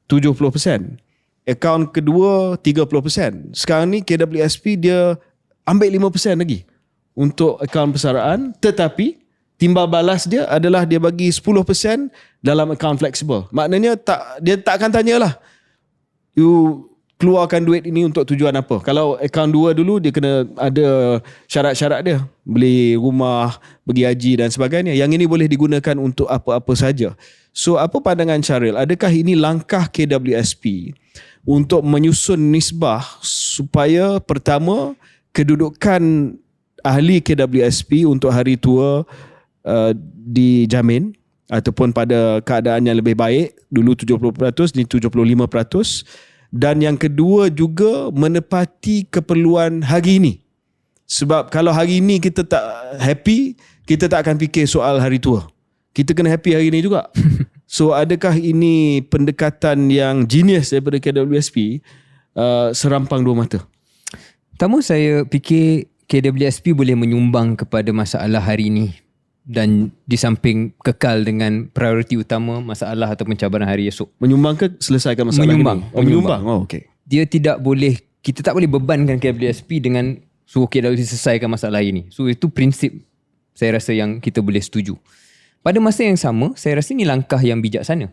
70%. Akaun kedua 30%. Sekarang ni KWSP dia ambil 5% lagi untuk akaun persaraan, tetapi timbal balas dia adalah dia bagi 10% dalam akaun fleksibel. Maknanya dia tak akan tanyalah, you keluarkan duit ini untuk tujuan apa. Kalau akaun 2 dulu, dia kena ada syarat-syarat dia. Beli rumah, pergi haji dan sebagainya. Yang ini boleh digunakan untuk apa-apa saja. So, apa pandangan Syaril? Adakah ini langkah KWSP untuk menyusun nisbah supaya pertama, kedudukan ahli KWSP untuk hari tua dijamin ataupun pada keadaan yang lebih baik. Dulu 70%, ni 75%. Dan yang kedua juga menepati keperluan hari ini. Sebab kalau hari ini kita tak happy, kita tak akan fikir soal hari tua. Kita kena happy hari ini juga. So adakah ini pendekatan yang genius daripada KWSP, serampang dua mata? Pertama, saya fikir KWSP boleh menyumbang kepada masalah hari ini, dan di samping kekal dengan prioriti utama masalah atau cabaran hari esok. Menyumbang ke selesaikan masalah menyumbang, ini? Menyumbang. Oh, okey. Dia tidak boleh, kita tak boleh bebankan KWSP dengan suruh KWSP selesaikan masalah ini. So itu prinsip saya rasa yang kita boleh setuju. Pada masa yang sama, saya rasa ini langkah yang bijaksana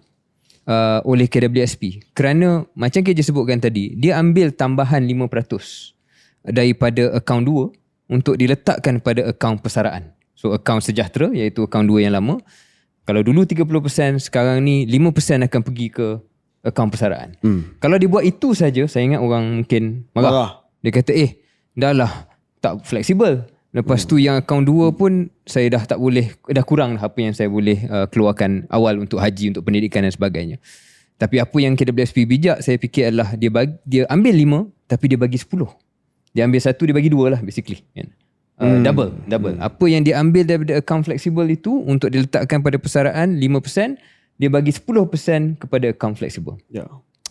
oleh KWSP. Kerana macam KJ sebutkan tadi, dia ambil tambahan 5% daripada akaun 2 untuk diletakkan pada akaun persaraan. So akaun sejahtera, iaitu akaun 2 yang lama. Kalau dulu 30%, sekarang ni 5% akan pergi ke akaun persaraan. Kalau dia buat itu saja, saya ingat orang mungkin marah. Dia kata, dah lah, tak fleksibel. Lepas tu yang akaun 2 pun saya dah tak boleh, dah kurang lah apa yang saya boleh keluarkan awal untuk haji, untuk pendidikan dan sebagainya. Tapi apa yang KWSP bijak, saya fikir adalah dia ambil 5 tapi dia bagi 10. Dia ambil 1, dia bagi 2 lah basically. Double. Apa yang dia ambil daripada akaun fleksibel itu untuk diletakkan pada persaraan 5%, dia bagi 10% kepada akaun fleksibel. Ya.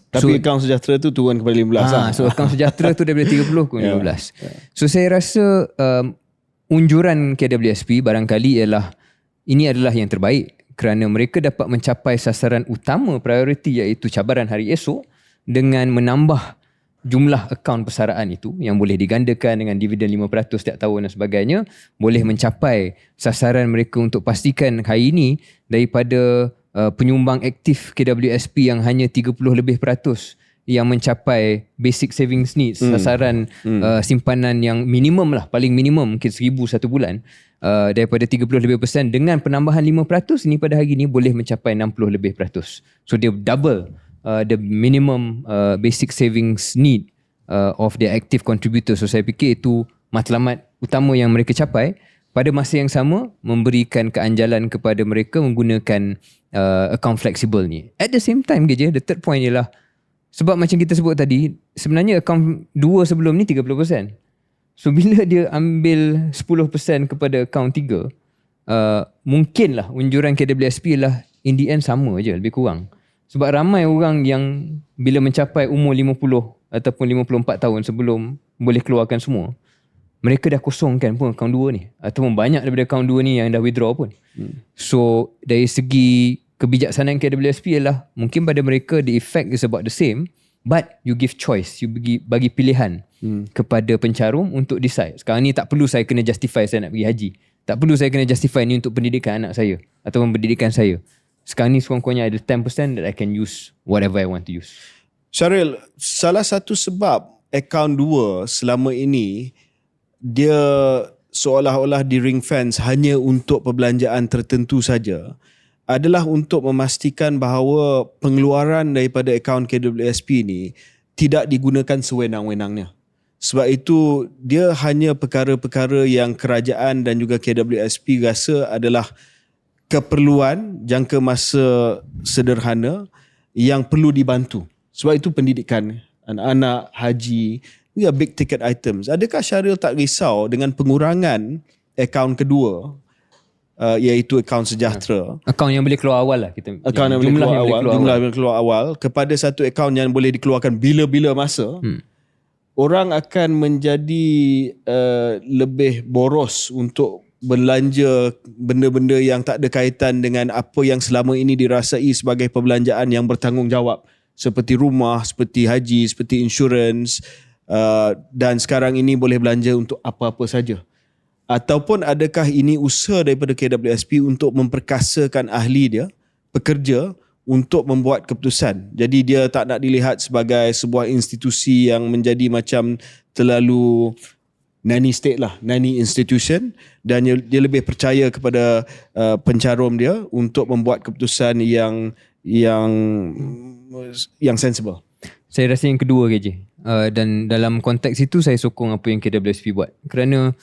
Tapi akaun sejahtera tu turun kepada 15 So akaun sejahtera tu daripada 30 ke 15. So saya rasa unjuran KWSP barangkali ialah ini adalah yang terbaik kerana mereka dapat mencapai sasaran utama prioriti, iaitu cabaran hari esok, dengan menambah jumlah akaun persaraan itu yang boleh digandakan dengan dividen 5% setiap tahun dan sebagainya, boleh mencapai sasaran mereka untuk pastikan hari ini daripada penyumbang aktif KWSP yang hanya 30% yang mencapai basic savings needs, sasaran simpanan yang minimum lah, paling minimum mungkin 1,000 satu bulan, daripada 30% dengan penambahan 5% ini pada hari ini boleh mencapai 60%. So dia double the minimum basic savings need of the active contributor. So saya fikir itu matlamat utama yang mereka capai. Pada masa yang sama, memberikan keanjalan kepada mereka menggunakan account fleksibel ni. At the same time, the third point ialah, sebab macam kita sebut tadi, sebenarnya account 2 sebelum ni 30%. So bila dia ambil 10% kepada account 3, mungkinlah unjuran KWSP lah in the end sama je, lebih kurang. Sebab ramai orang yang bila mencapai umur 50 ataupun 54 tahun sebelum boleh keluarkan semua, mereka dah kosongkan pun akaun 2 ni, ataupun banyak daripada akaun 2 ni yang dah withdraw pun. So dari segi kebijaksanaan KWSP ialah mungkin pada mereka the effect is about the same, but you give choice, you bagi pilihan kepada pencarum untuk decide. Sekarang ni tak perlu saya kena justify saya nak pergi haji, tak perlu saya kena justify ni untuk pendidikan anak saya ataupun pendidikan saya. Sekarang ni sekurang-kurangnya ada 10% that I can use whatever I want to use. Syaril, salah satu sebab akaun 2 selama ini dia seolah-olah di ring fence hanya untuk perbelanjaan tertentu saja adalah untuk memastikan bahawa pengeluaran daripada akaun KWSP ni tidak digunakan sewenang-wenangnya. Sebab itu dia hanya perkara-perkara yang kerajaan dan juga KWSP rasa adalah keperluan jangka masa sederhana yang perlu dibantu. Sebab itu pendidikan anak-anak, haji, ini big ticket items. Adakah Syaril tak risau dengan pengurangan akaun kedua, iaitu akaun sejahtera? Akaun yang boleh keluar awal lah kita. Akaun yang boleh keluar awal, jumlah yang boleh keluar awal kepada satu akaun yang boleh dikeluarkan bila-bila masa. Orang akan menjadi lebih boros untuk belanja benda-benda yang tak ada kaitan dengan apa yang selama ini dirasai sebagai perbelanjaan yang bertanggungjawab, seperti rumah, seperti haji, seperti insurans, dan sekarang ini boleh belanja untuk apa-apa saja. Ataupun adakah ini usaha daripada KWSP untuk memperkasakan ahli dia, pekerja, untuk membuat keputusan. Jadi dia tak nak dilihat sebagai sebuah institusi yang menjadi macam terlalu nanny state lah, nanny institution, dan dia lebih percaya kepada pencarum dia untuk membuat keputusan yang sensible. Saya rasa yang kedua KJ. Dan dalam konteks itu saya sokong apa yang KWSP buat. Kerana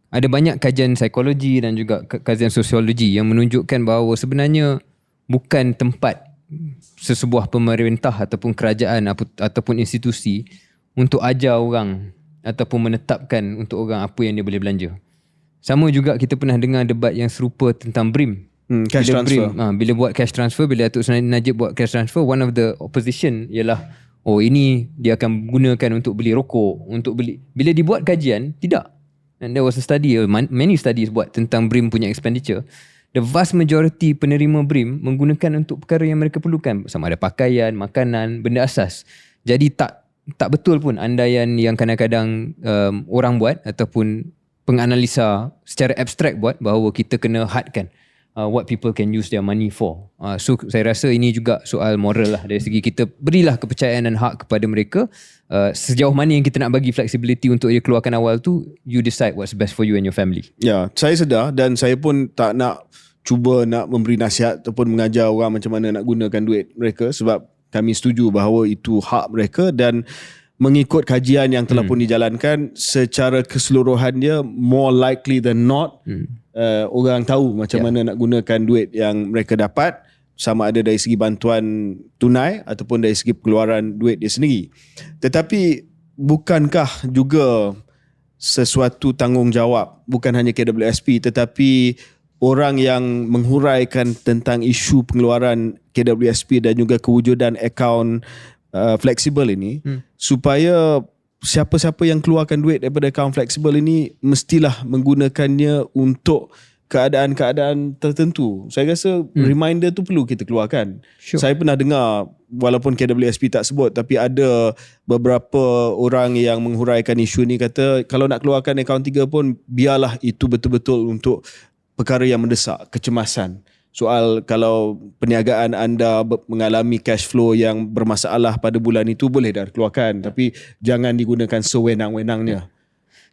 ada banyak kajian psikologi dan juga kajian sosiologi yang menunjukkan bahawa sebenarnya bukan tempat sesebuah pemerintah ataupun kerajaan ataupun institusi untuk ajar orang ataupun menetapkan untuk orang apa yang dia boleh belanja. Sama juga kita pernah dengar debat yang serupa tentang BRIM. Cash transfer. Bila buat cash transfer, bila Datuk Seri Najib buat cash transfer, one of the opposition ialah ini dia akan gunakan untuk beli rokok, untuk beli. Bila dibuat kajian, tidak. And there was a study, many studies buat tentang BRIM punya expenditure. The vast majority penerima BRIM menggunakan untuk perkara yang mereka perlukan, sama ada pakaian, makanan, benda asas. Jadi tak betul pun andaian yang kadang-kadang orang buat ataupun penganalisa secara abstrak buat bahawa kita kena hadkan what people can use their money for. So saya rasa ini juga soal moral lah, dari segi kita berilah kepercayaan dan hak kepada mereka. Sejauh mana yang kita nak bagi flexibility untuk dia keluarkan awal tu, you decide what's best for you and your family. Ya, saya sedar dan saya pun tak nak cuba nak memberi nasihat ataupun mengajar orang macam mana nak gunakan duit mereka, sebab kami setuju bahawa itu hak mereka dan mengikut kajian yang telah pun dijalankan secara keseluruhan dia, more likely than not orang tahu macam mana nak gunakan duit yang mereka dapat, sama ada dari segi bantuan tunai ataupun dari segi pengeluaran duit dia sendiri. Tetapi bukankah juga sesuatu tanggungjawab bukan hanya KWSP tetapi orang yang menghuraikan tentang isu pengeluaran KWSP dan juga kewujudan akaun fleksibel ini, supaya siapa-siapa yang keluarkan duit daripada akaun fleksibel ini mestilah menggunakannya untuk keadaan-keadaan tertentu. Saya rasa reminder tu perlu kita keluarkan. Sure. Saya pernah dengar, walaupun KWSP tak sebut, tapi ada beberapa orang yang menghuraikan isu ni kata kalau nak keluarkan akaun 3 pun biarlah itu betul-betul untuk perkara yang mendesak, kecemasan. Soal kalau perniagaan anda mengalami cash flow yang bermasalah pada bulan itu, boleh dah keluarkan, tapi jangan digunakan sewenang-wenangnya.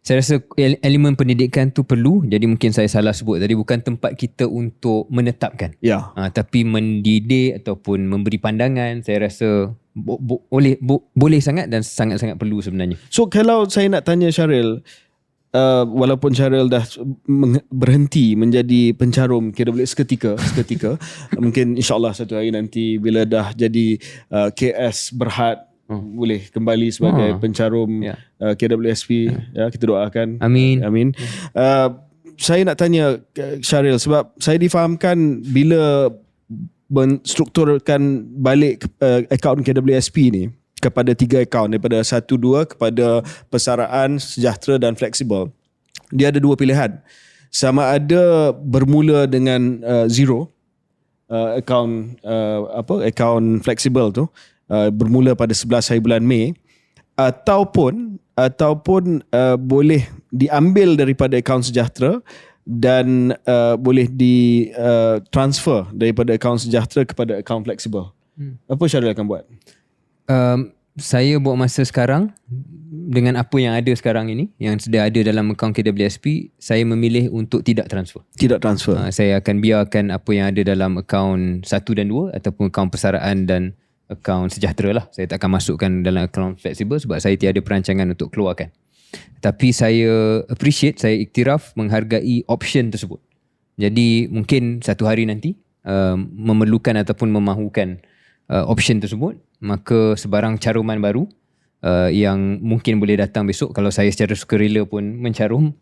Saya rasa elemen pendidikan tu perlu. Jadi mungkin saya salah sebut tadi, bukan tempat kita untuk menetapkan. Ya. Tapi mendidik ataupun memberi pandangan, saya rasa boleh sangat dan sangat-sangat perlu sebenarnya. So kalau saya nak tanya Syaril, walaupun Syaril dah berhenti menjadi pencarum KWS seketika mungkin insyaAllah satu hari nanti bila dah jadi KS Berhad, boleh kembali sebagai pencarum KWSP. Ya, kita doakan. Amin. saya nak tanya Syaril, sebab saya difahamkan bila menstrukturkan balik akaun KWSP ni kepada 3 akaun, daripada 1-2 kepada persaraan, sejahtera dan fleksibel, dia ada 2 pilihan. Sama ada bermula dengan zero, akaun akaun fleksibel tu bermula pada 11 hari bulan Mei, ataupun boleh diambil daripada akaun sejahtera dan boleh di transfer daripada akaun sejahtera kepada akaun fleksibel. Apa Syaril akan buat? Saya buat masa sekarang dengan apa yang ada sekarang ini, yang sudah ada dalam akaun KWSP, saya memilih untuk tidak transfer. Tidak transfer. Saya akan biarkan apa yang ada dalam akaun 1 dan 2 ataupun akaun persaraan dan akaun sejahtera lah. Saya tak akan masukkan dalam akaun fleksibel sebab saya tiada perancangan untuk keluarkan. Tapi saya appreciate, saya iktiraf, menghargai option tersebut. Jadi mungkin satu hari nanti memerlukan ataupun memahukan option tersebut, maka sebarang caruman baru yang mungkin boleh datang besok, kalau saya secara sukarela pun mencarum,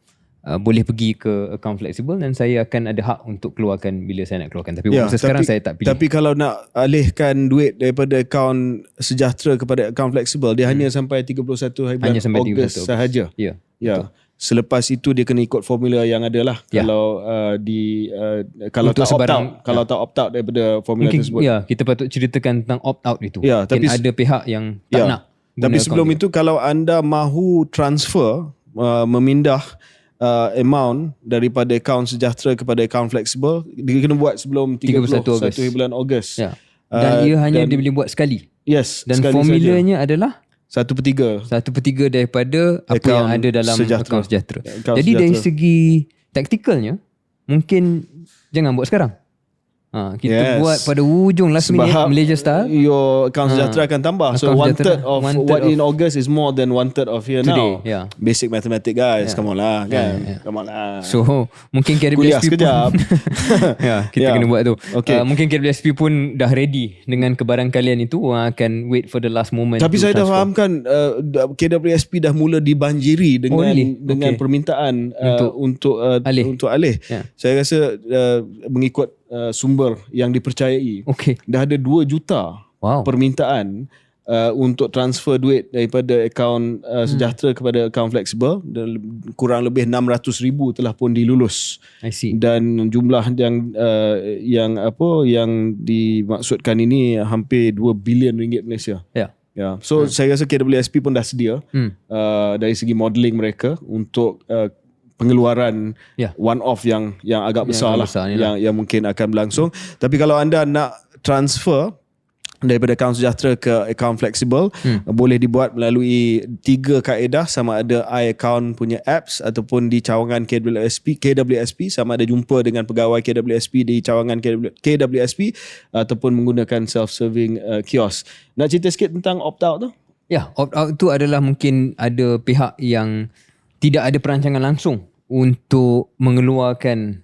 boleh pergi ke akaun fleksibel dan saya akan ada hak untuk keluarkan bila saya nak keluarkan. Tapi masa sekarang saya tak pilih. Tapi kalau nak alihkan duit daripada akaun sejahtera kepada akaun fleksibel, dia hanya sampai 31 hari bulan Ogos sahaja. Ya. Ya. Selepas itu dia kena ikut formula yang ada lah. Ya. Kalau tak opt out, kalau tak opt out daripada formula mungkin, tersebut. Ya, kita patut ceritakan tentang opt out itu. Ya, tapi ada pihak yang tak nak. Tapi sebelum itu, kalau anda mahu transfer, memindah amount daripada akaun sejahtera kepada akaun fleksibel, dia kena buat sebelum 31 bulan Ogos. Ya. Dan ia hanya dia boleh buat sekali. Yes. Dan formulanya adalah 1/3 daripada apa yang ada dalam akaun sejahtera. Jadi dari segi taktikalnya, mungkin jangan buat sekarang. Kita buat pada ujung last minute Malaysia style. Your account sejahtera akan tambah. So 1/3 of what in August is more than 1/3 of here now. Yeah. Basic mathematics guys. Come on lah kan. Come on lah. So mungkin kuliah KWSP sekejap. kita kena buat tu. Okay. Mungkin KWSP pun dah ready dengan kebarangkalian itu, orang akan wait for the last moment. Tapi saya dah fahamkan KWSP dah mula dibanjiri dengan permintaan untuk alih. Yeah. Saya rasa mengikut sumber yang dipercayai, dah ada 2 juta permintaan untuk transfer duit daripada akaun sejahtera kepada akaun fleksibel, dan kurang lebih 600,000 telah pun dilulus. I see. Dan jumlah yang dimaksudkan ini hampir 2 bilion ringgit Malaysia. Ya. Ya. So saya rasa KWSP pun dah sedia dari segi modelling mereka untuk pengeluaran one off yang agak besar lah, yang mungkin akan berlangsung. Tapi kalau anda nak transfer daripada akaun sejahtera ke akaun fleksibel, boleh dibuat melalui 3 kaedah, sama ada iAccount punya apps ataupun di cawangan KWSP, sama ada jumpa dengan pegawai KWSP di cawangan KWSP ataupun menggunakan self-serving kiosk. Nak cerita sikit tentang opt-out tu? Ya, opt-out tu adalah mungkin ada pihak yang tidak ada perancangan langsung untuk mengeluarkan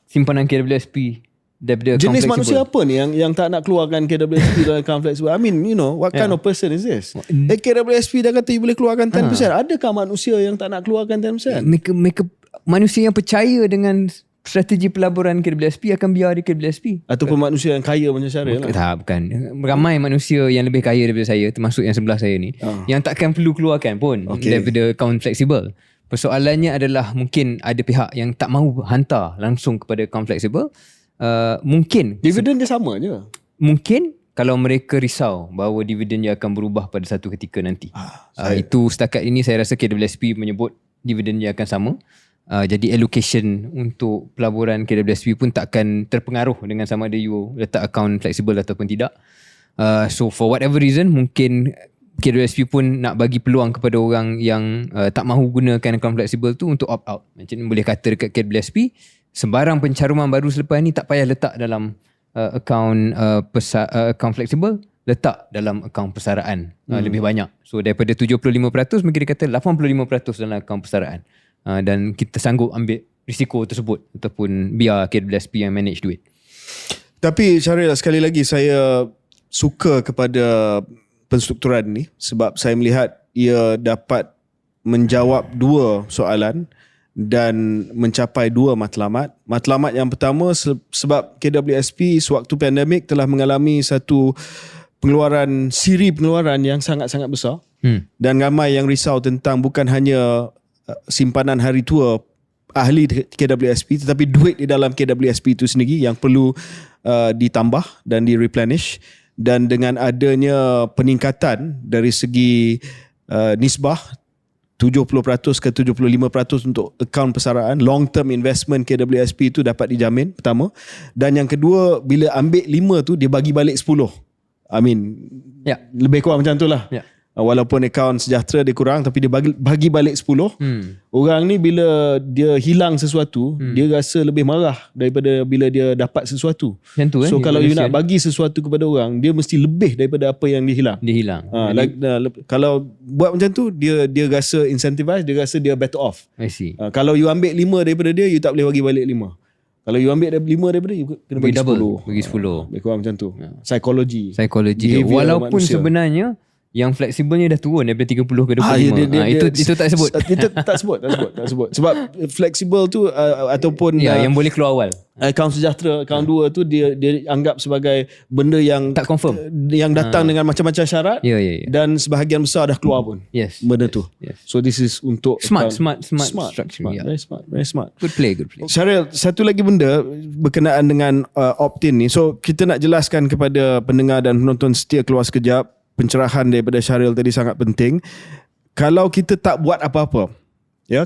simpanan KWSP daripada akaun jenis fleksibel. manusia apa ni yang tak nak keluarkan KWSP dalam akaun fleksibel? I mean, what kind of person is this? KWSP dah kata you boleh keluarkan 10%. Adakah manusia yang tak nak keluarkan 10%? Mereka manusia yang percaya dengan strategi pelaburan KWSP akan biar di KWSP. Ataupun manusia yang kaya macam Syaril lah. Tak, bukan. Ramai manusia yang lebih kaya daripada saya, termasuk yang sebelah saya ni, yang takkan perlu keluarkan pun daripada akaun fleksibel. Persoalannya adalah mungkin ada pihak yang tak mahu hantar langsung kepada akaun fleksibel. Mungkin dividen dia sama je. Mungkin kalau mereka risau bahawa dividen dia akan berubah pada satu ketika nanti. Itu setakat ini saya rasa KWSP menyebut dividen dia akan sama. Jadi allocation untuk pelaburan KWSP pun takkan terpengaruh dengan sama ada you letak akaun fleksibel ataupun tidak. So for whatever reason, mungkin KWSP pun nak bagi peluang kepada orang yang tak mahu gunakan akaun fleksibel tu untuk opt out. Macam boleh kata dekat KWSP, sembarang pencaruman baru selepas ni tak payah letak dalam akaun fleksibel, letak dalam akaun persaraan lebih banyak. So daripada 75%, mungkin dia kata 85% dalam akaun persaraan. Dan kita sanggup ambil risiko tersebut ataupun biar KWSP yang manage duit. Tapi Syaril, sekali lagi saya suka kepada penstrukturan ni sebab saya melihat ia dapat menjawab 2 soalan. dan mencapai 2 matlamat. Matlamat yang pertama sebab KWSP sewaktu pandemik telah mengalami satu siri pengeluaran yang sangat-sangat besar. Dan ramai yang risau tentang bukan hanya simpanan hari tua ahli KWSP tetapi duit di dalam KWSP itu sendiri yang perlu ditambah dan di-replenish. Dan dengan adanya peningkatan dari segi nisbah 70% ke 75% untuk akaun persaraan, long term investment KWSP itu dapat dijamin pertama. Dan yang kedua, bila ambil 5 tu dia bagi balik 10. Lebih kurang macam tu lah. Walaupun akaun sejahtera dia kurang tapi dia bagi balik 10. Orang ni bila dia hilang sesuatu, dia rasa lebih marah daripada bila dia dapat sesuatu. So kalau you nak bagi sesuatu kepada orang, dia mesti lebih daripada apa yang dia hilang. Kalau buat macam tu, dia rasa incentivized, dia rasa dia better off. I see. Kalau you ambil 5 daripada dia, you tak boleh bagi balik 5. Kalau you ambil 5 daripada dia, you kena bagi double, 10. bagi 10. Lebih kurang macam tu. Psikologi. Walaupun sebenarnya yang fleksibelnya dah turun daripada 30 ke 25. Itu tak sebut. Tak sebut. Sebab fleksibel tu ataupun yang boleh keluar awal. Akaun sejahtera, akaun 2 tu dia anggap sebagai benda yang tak confirm, yang datang dengan macam-macam syarat. Dan sebahagian besar dah keluar pun. Benda tu. So this is untuk smart structure. Very smart. Good play. Syaril, satu lagi benda berkenaan dengan opt-in ni. So kita nak jelaskan kepada pendengar dan penonton setia Keluar Sekejap, pencerahan daripada Syaril tadi sangat penting. Kalau kita tak buat apa-apa,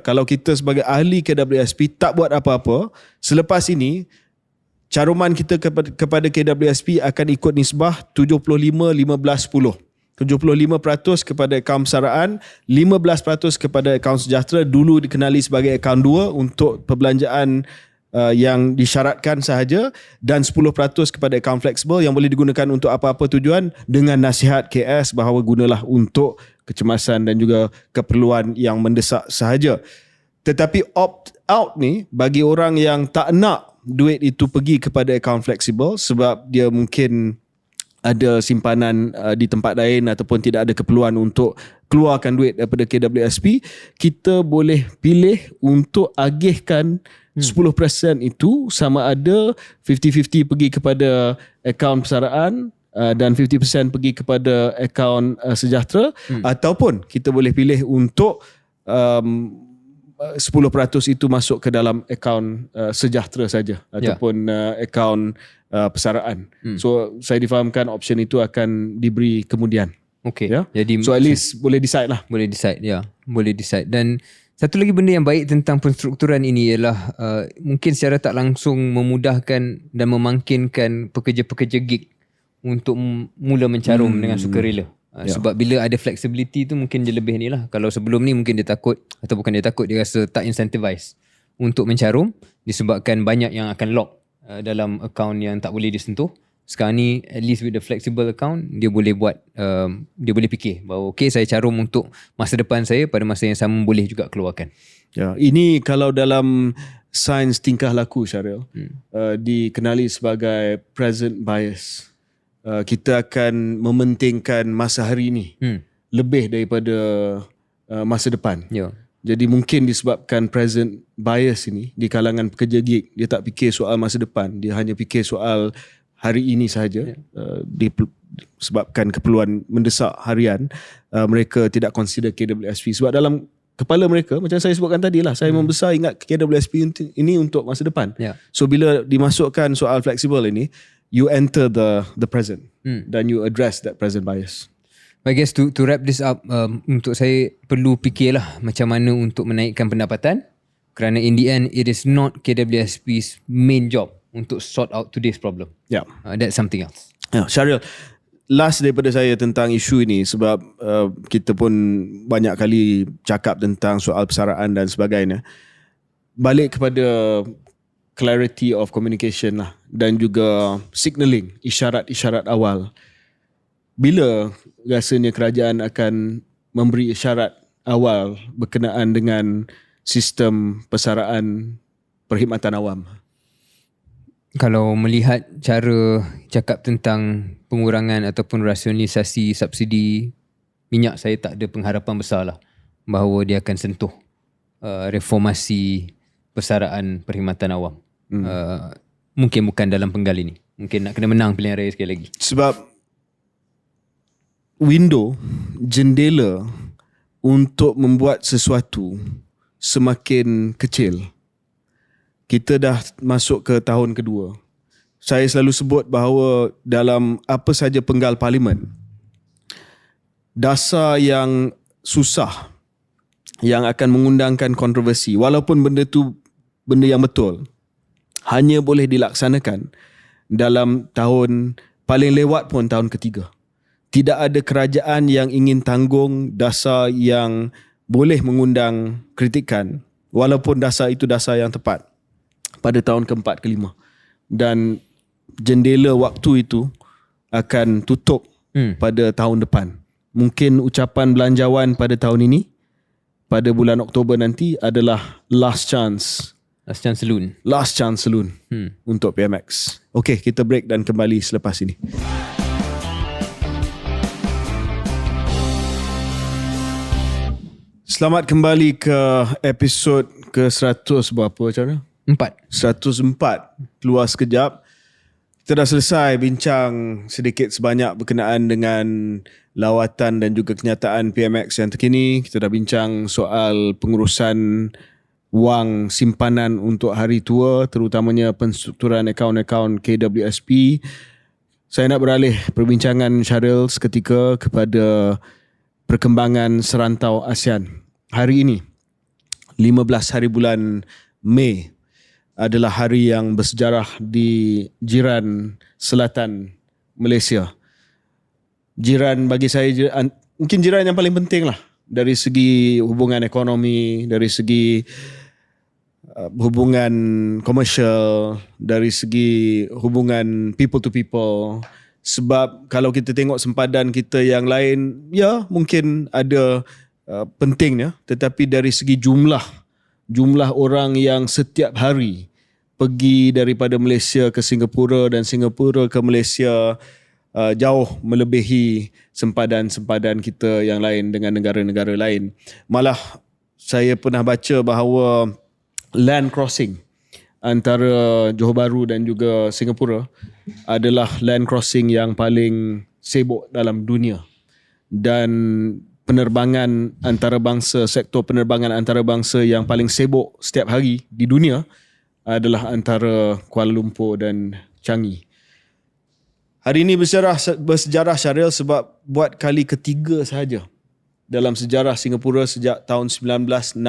kalau kita sebagai ahli KWSP tak buat apa-apa, selepas ini caruman kita kepada KWSP akan ikut nisbah 75-15-10. 75% kepada akaun persaraan, 15% kepada akaun sejahtera, dulu dikenali sebagai akaun 2 untuk perbelanjaan yang disyaratkan sahaja, dan 10% kepada akaun fleksibel yang boleh digunakan untuk apa-apa tujuan dengan nasihat KS bahawa gunalah untuk kecemasan dan juga keperluan yang mendesak sahaja. Tetapi opt-out ni bagi orang yang tak nak duit itu pergi kepada akaun fleksibel sebab dia mungkin ada simpanan di tempat lain ataupun tidak ada keperluan untuk keluarkan duit daripada KWSP, kita boleh pilih untuk agihkan 10% itu sama ada 50-50 pergi kepada akaun persaraan dan 50% pergi kepada akaun sejahtera, ataupun kita boleh pilih untuk 10% itu masuk ke dalam akaun sejahtera saja ataupun akaun persaraan. So saya difahamkan option itu akan diberi kemudian. Jadi so at least boleh decide lah. Boleh decide. Dan satu lagi benda yang baik tentang penstrukturan ini ialah mungkin secara tak langsung memudahkan dan memangkinkan pekerja-pekerja gig untuk mula mencarum dengan sukarela. Sebab bila ada flexibility tu mungkin dia lebih ni lah. Kalau sebelum ni mungkin dia takut, atau bukan dia takut, dia rasa tak incentivise untuk mencarum disebabkan banyak yang akan lock dalam akaun yang tak boleh disentuh. Sekarang ni at least with the flexible account, dia boleh buat dia boleh fikir bahawa okay, saya carum untuk masa depan saya, pada masa yang sama boleh juga keluarkan. Ini kalau dalam sains tingkah laku, Syaril, dikenali sebagai present bias. Kita akan mementingkan masa hari ini lebih daripada masa depan. Jadi mungkin disebabkan present bias ini di kalangan pekerja gig, dia tak fikir soal masa depan, dia hanya fikir soal hari ini sahaja. Disebabkan keperluan mendesak harian, mereka tidak consider KWSP. Sebab dalam kepala mereka, macam saya sebutkan tadi lah, saya membesar ingat KWSP ini untuk masa depan. So bila dimasukkan soal fleksibel ini, you enter the present dan you address that present bias. I guess to wrap this up, untuk saya perlu fikirlah macam mana untuk menaikkan pendapatan, kerana in the end it is not KWSP's main job untuk sort out today's problem. That's something else. Syaril, last daripada saya tentang isu ini, sebab kita pun banyak kali cakap tentang soal persaraan dan sebagainya. Balik kepada clarity of communication lah, dan juga signaling, isyarat-isyarat awal. Bila rasanya kerajaan akan memberi isyarat awal berkenaan dengan sistem persaraan perkhidmatan awam? Kalau melihat cara cakap tentang pengurangan ataupun rasionalisasi subsidi minyak, saya tak ada pengharapan besar lah bahawa dia akan sentuh reformasi persaraan perkhidmatan awam. Mungkin bukan dalam penggal ini. Mungkin nak kena menang pilihan raya sekali lagi. Sebab window, jendela untuk membuat sesuatu semakin kecil. Kita dah masuk ke tahun kedua. Saya selalu sebut bahawa dalam apa saja penggal parlimen, dasar yang susah yang akan mengundangkan kontroversi, walaupun benda tu benda yang betul, hanya boleh dilaksanakan dalam tahun paling lewat pun tahun ketiga. Tidak ada kerajaan yang ingin tanggung dasar yang boleh mengundang kritikan, walaupun dasar itu dasar yang tepat pada tahun keempat, kelima. Dan jendela waktu itu akan tutup pada tahun depan. Mungkin ucapan belanjawan pada tahun ini, pada bulan Oktober nanti adalah last chance saloon untuk PMX. Okey, kita break dan kembali selepas ini. Selamat kembali ke episod ke 100 berapa cara? 104. Keluar sekejap. Kita dah selesai bincang sedikit sebanyak berkenaan dengan lawatan dan juga kenyataan PMX yang terkini. Kita dah bincang soal pengurusan wang simpanan untuk hari tua, terutamanya penstrukturan akaun-akaun KWSP. Saya nak beralih perbincangan Syaril seketika kepada perkembangan serantau ASEAN. Hari ini, 15 hari bulan Mei, adalah hari yang bersejarah di jiran selatan Malaysia. Jiran bagi saya, mungkin jiran yang paling penting lah. Dari segi hubungan ekonomi, dari segi hubungan komersial, dari segi hubungan people to people. Sebab kalau kita tengok sempadan kita yang lain, ya mungkin ada pentingnya, tetapi dari segi jumlah orang yang setiap hari pergi daripada Malaysia ke Singapura dan Singapura ke Malaysia jauh melebihi sempadan-sempadan kita yang lain dengan negara-negara lain. Malah saya pernah baca bahawa land crossing antara Johor Bahru dan juga Singapura adalah land crossing yang paling sibuk dalam dunia. Dan penerbangan antarabangsa, sektor penerbangan antarabangsa yang paling sibuk setiap hari di dunia adalah antara Kuala Lumpur dan Changi. Hari ini bersejarah Syaril sebab buat kali ketiga sahaja dalam sejarah Singapura sejak tahun 1965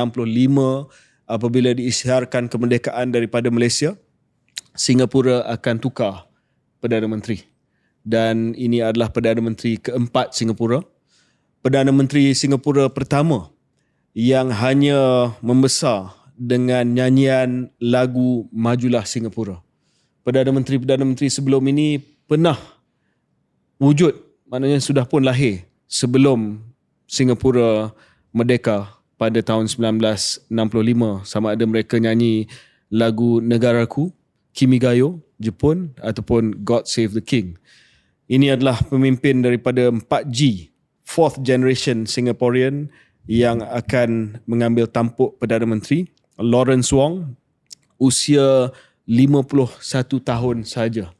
apabila diisytiharkan kemerdekaan daripada Malaysia, Singapura akan tukar Perdana Menteri. Dan ini adalah Perdana Menteri keempat Singapura. Perdana Menteri Singapura pertama yang hanya membesar dengan nyanyian lagu Majulah Singapura. Perdana Menteri sebelum ini pernah wujud, maknanya sudah pun lahir sebelum Singapura merdeka pada tahun 1965. Sama ada mereka nyanyi lagu Negaraku, Kimigayo, Jepun ataupun God Save the King. Ini adalah pemimpin daripada 4G, fourth generation Singaporean yang akan mengambil tampuk Perdana Menteri. Lawrence Wong, usia 51 tahun saja.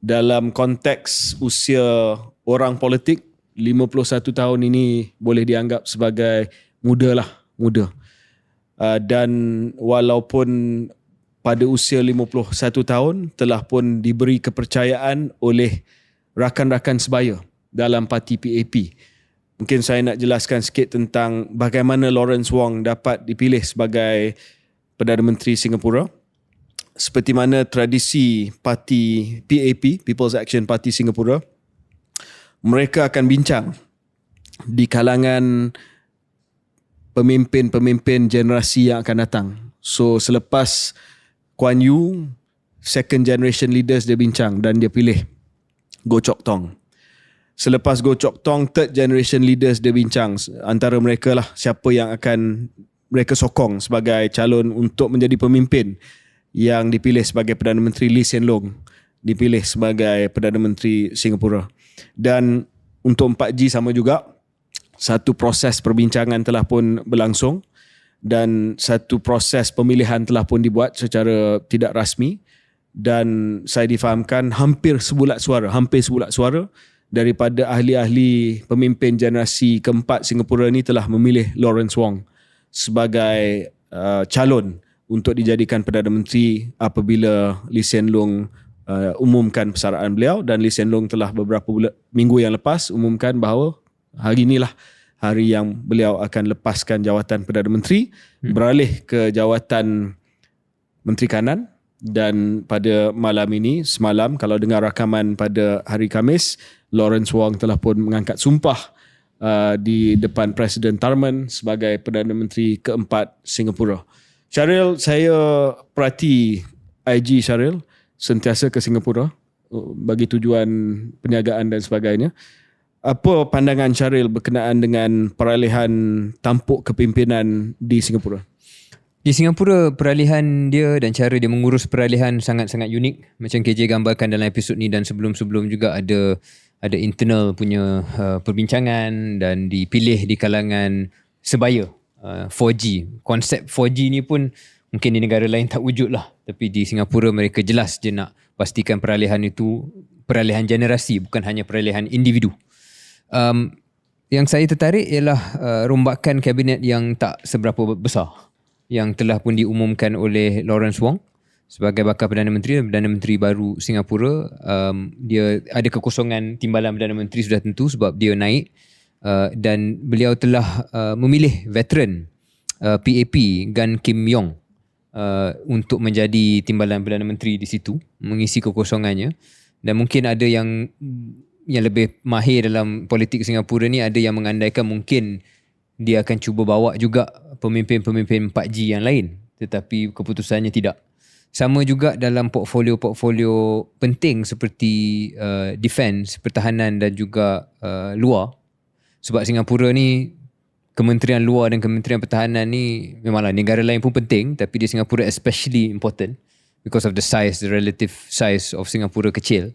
Dalam konteks usia orang politik, 51 tahun ini boleh dianggap sebagai muda. Dan walaupun pada usia 51 tahun telah pun diberi kepercayaan oleh rakan-rakan sebaya dalam parti PAP. Mungkin saya nak jelaskan sikit tentang bagaimana Lawrence Wong dapat dipilih sebagai Perdana Menteri Singapura. Seperti mana tradisi parti PAP, People's Action Party Singapura, mereka akan bincang di kalangan pemimpin-pemimpin generasi yang akan datang. So selepas Kuan Yew, second generation leaders dia bincang dan dia pilih Goh Chok Tong. Selepas Goh Chok Tong, third generation leaders dia bincang. Antara mereka lah siapa yang akan mereka sokong sebagai calon untuk menjadi pemimpin. Yang dipilih sebagai Perdana Menteri, Lee Hsien Loong dipilih sebagai Perdana Menteri Singapura. Dan untuk 4G sama juga, satu proses perbincangan telah pun berlangsung dan satu proses pemilihan telah pun dibuat secara tidak rasmi, dan saya difahamkan hampir sebulat suara daripada ahli-ahli pemimpin generasi keempat Singapura ni telah memilih Lawrence Wong sebagai calon untuk dijadikan Perdana Menteri apabila Lee Hsien Loong umumkan persaraan beliau, dan Lee Hsien Loong telah beberapa minggu yang lepas umumkan bahawa hari inilah hari yang beliau akan lepaskan jawatan Perdana Menteri, beralih ke jawatan Menteri Kanan. Dan pada malam ini, semalam kalau dengar rakaman pada hari Khamis, Lawrence Wong telah pun mengangkat sumpah di depan Presiden Tharman sebagai Perdana Menteri keempat Singapura. Syaril, saya perhati IG Syaril sentiasa ke Singapura bagi tujuan perniagaan dan sebagainya. Apa pandangan Syaril berkenaan dengan peralihan tampuk kepimpinan di Singapura? Di Singapura, peralihan dia dan cara dia mengurus peralihan sangat-sangat unik. Macam KJ gambarkan dalam episod ni dan sebelum-sebelum juga ada internal punya perbincangan dan dipilih di kalangan sebaya 4G. Konsep 4G ni pun mungkin di negara lain tak wujud lah. Tapi di Singapura mereka jelas je nak pastikan peralihan itu peralihan generasi, bukan hanya peralihan individu. Yang saya tertarik ialah rombakan kabinet yang tak seberapa besar yang telah pun diumumkan oleh Lawrence Wong sebagai bakal Perdana Menteri baru Singapura. Dia ada kekosongan timbalan Perdana Menteri sudah tentu sebab dia naik, dan beliau telah memilih veteran PAP Gan Kim Yong untuk menjadi timbalan Perdana Menteri di situ, mengisi kekosongannya. Dan mungkin ada yang lebih mahir dalam politik Singapura ni, ada yang mengandaikan mungkin dia akan cuba bawa juga pemimpin-pemimpin 4G yang lain, tetapi keputusannya tidak. Sama juga dalam portfolio-portfolio penting seperti defense, pertahanan dan juga luar. Sebab Singapura ni, Kementerian Luar dan Kementerian Pertahanan ni memanglah negara lain pun penting, tapi di Singapura especially important because of the relative size of Singapura kecil.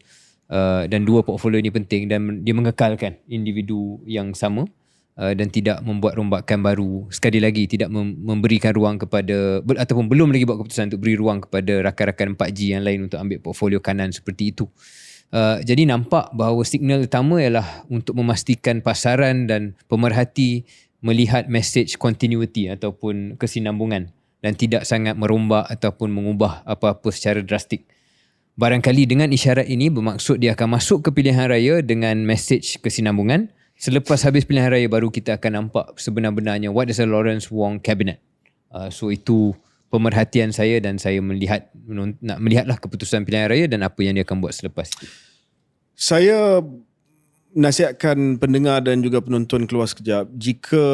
Dan dua portfolio ni penting dan dia mengekalkan individu yang sama. Dan tidak membuat rombakan baru. Sekali lagi tidak memberikan ruang kepada ataupun belum lagi buat keputusan untuk beri ruang kepada rakan-rakan 4G yang lain untuk ambil portfolio kanan seperti itu. Jadi nampak bahawa signal utama ialah untuk memastikan pasaran dan pemerhati melihat message continuity ataupun kesinambungan dan tidak sangat merombak ataupun mengubah apa-apa secara drastik. Barangkali dengan isyarat ini bermaksud dia akan masuk ke pilihan raya dengan message kesinambungan. Selepas habis pilihan raya baru kita akan nampak sebenar-benarnya what is a Lawrence Wong cabinet. So itu pemerhatian saya dan saya nak melihatlah keputusan pilihan raya dan apa yang dia akan buat selepas itu. Saya nasihatkan pendengar dan juga penonton keluar sekejap, jika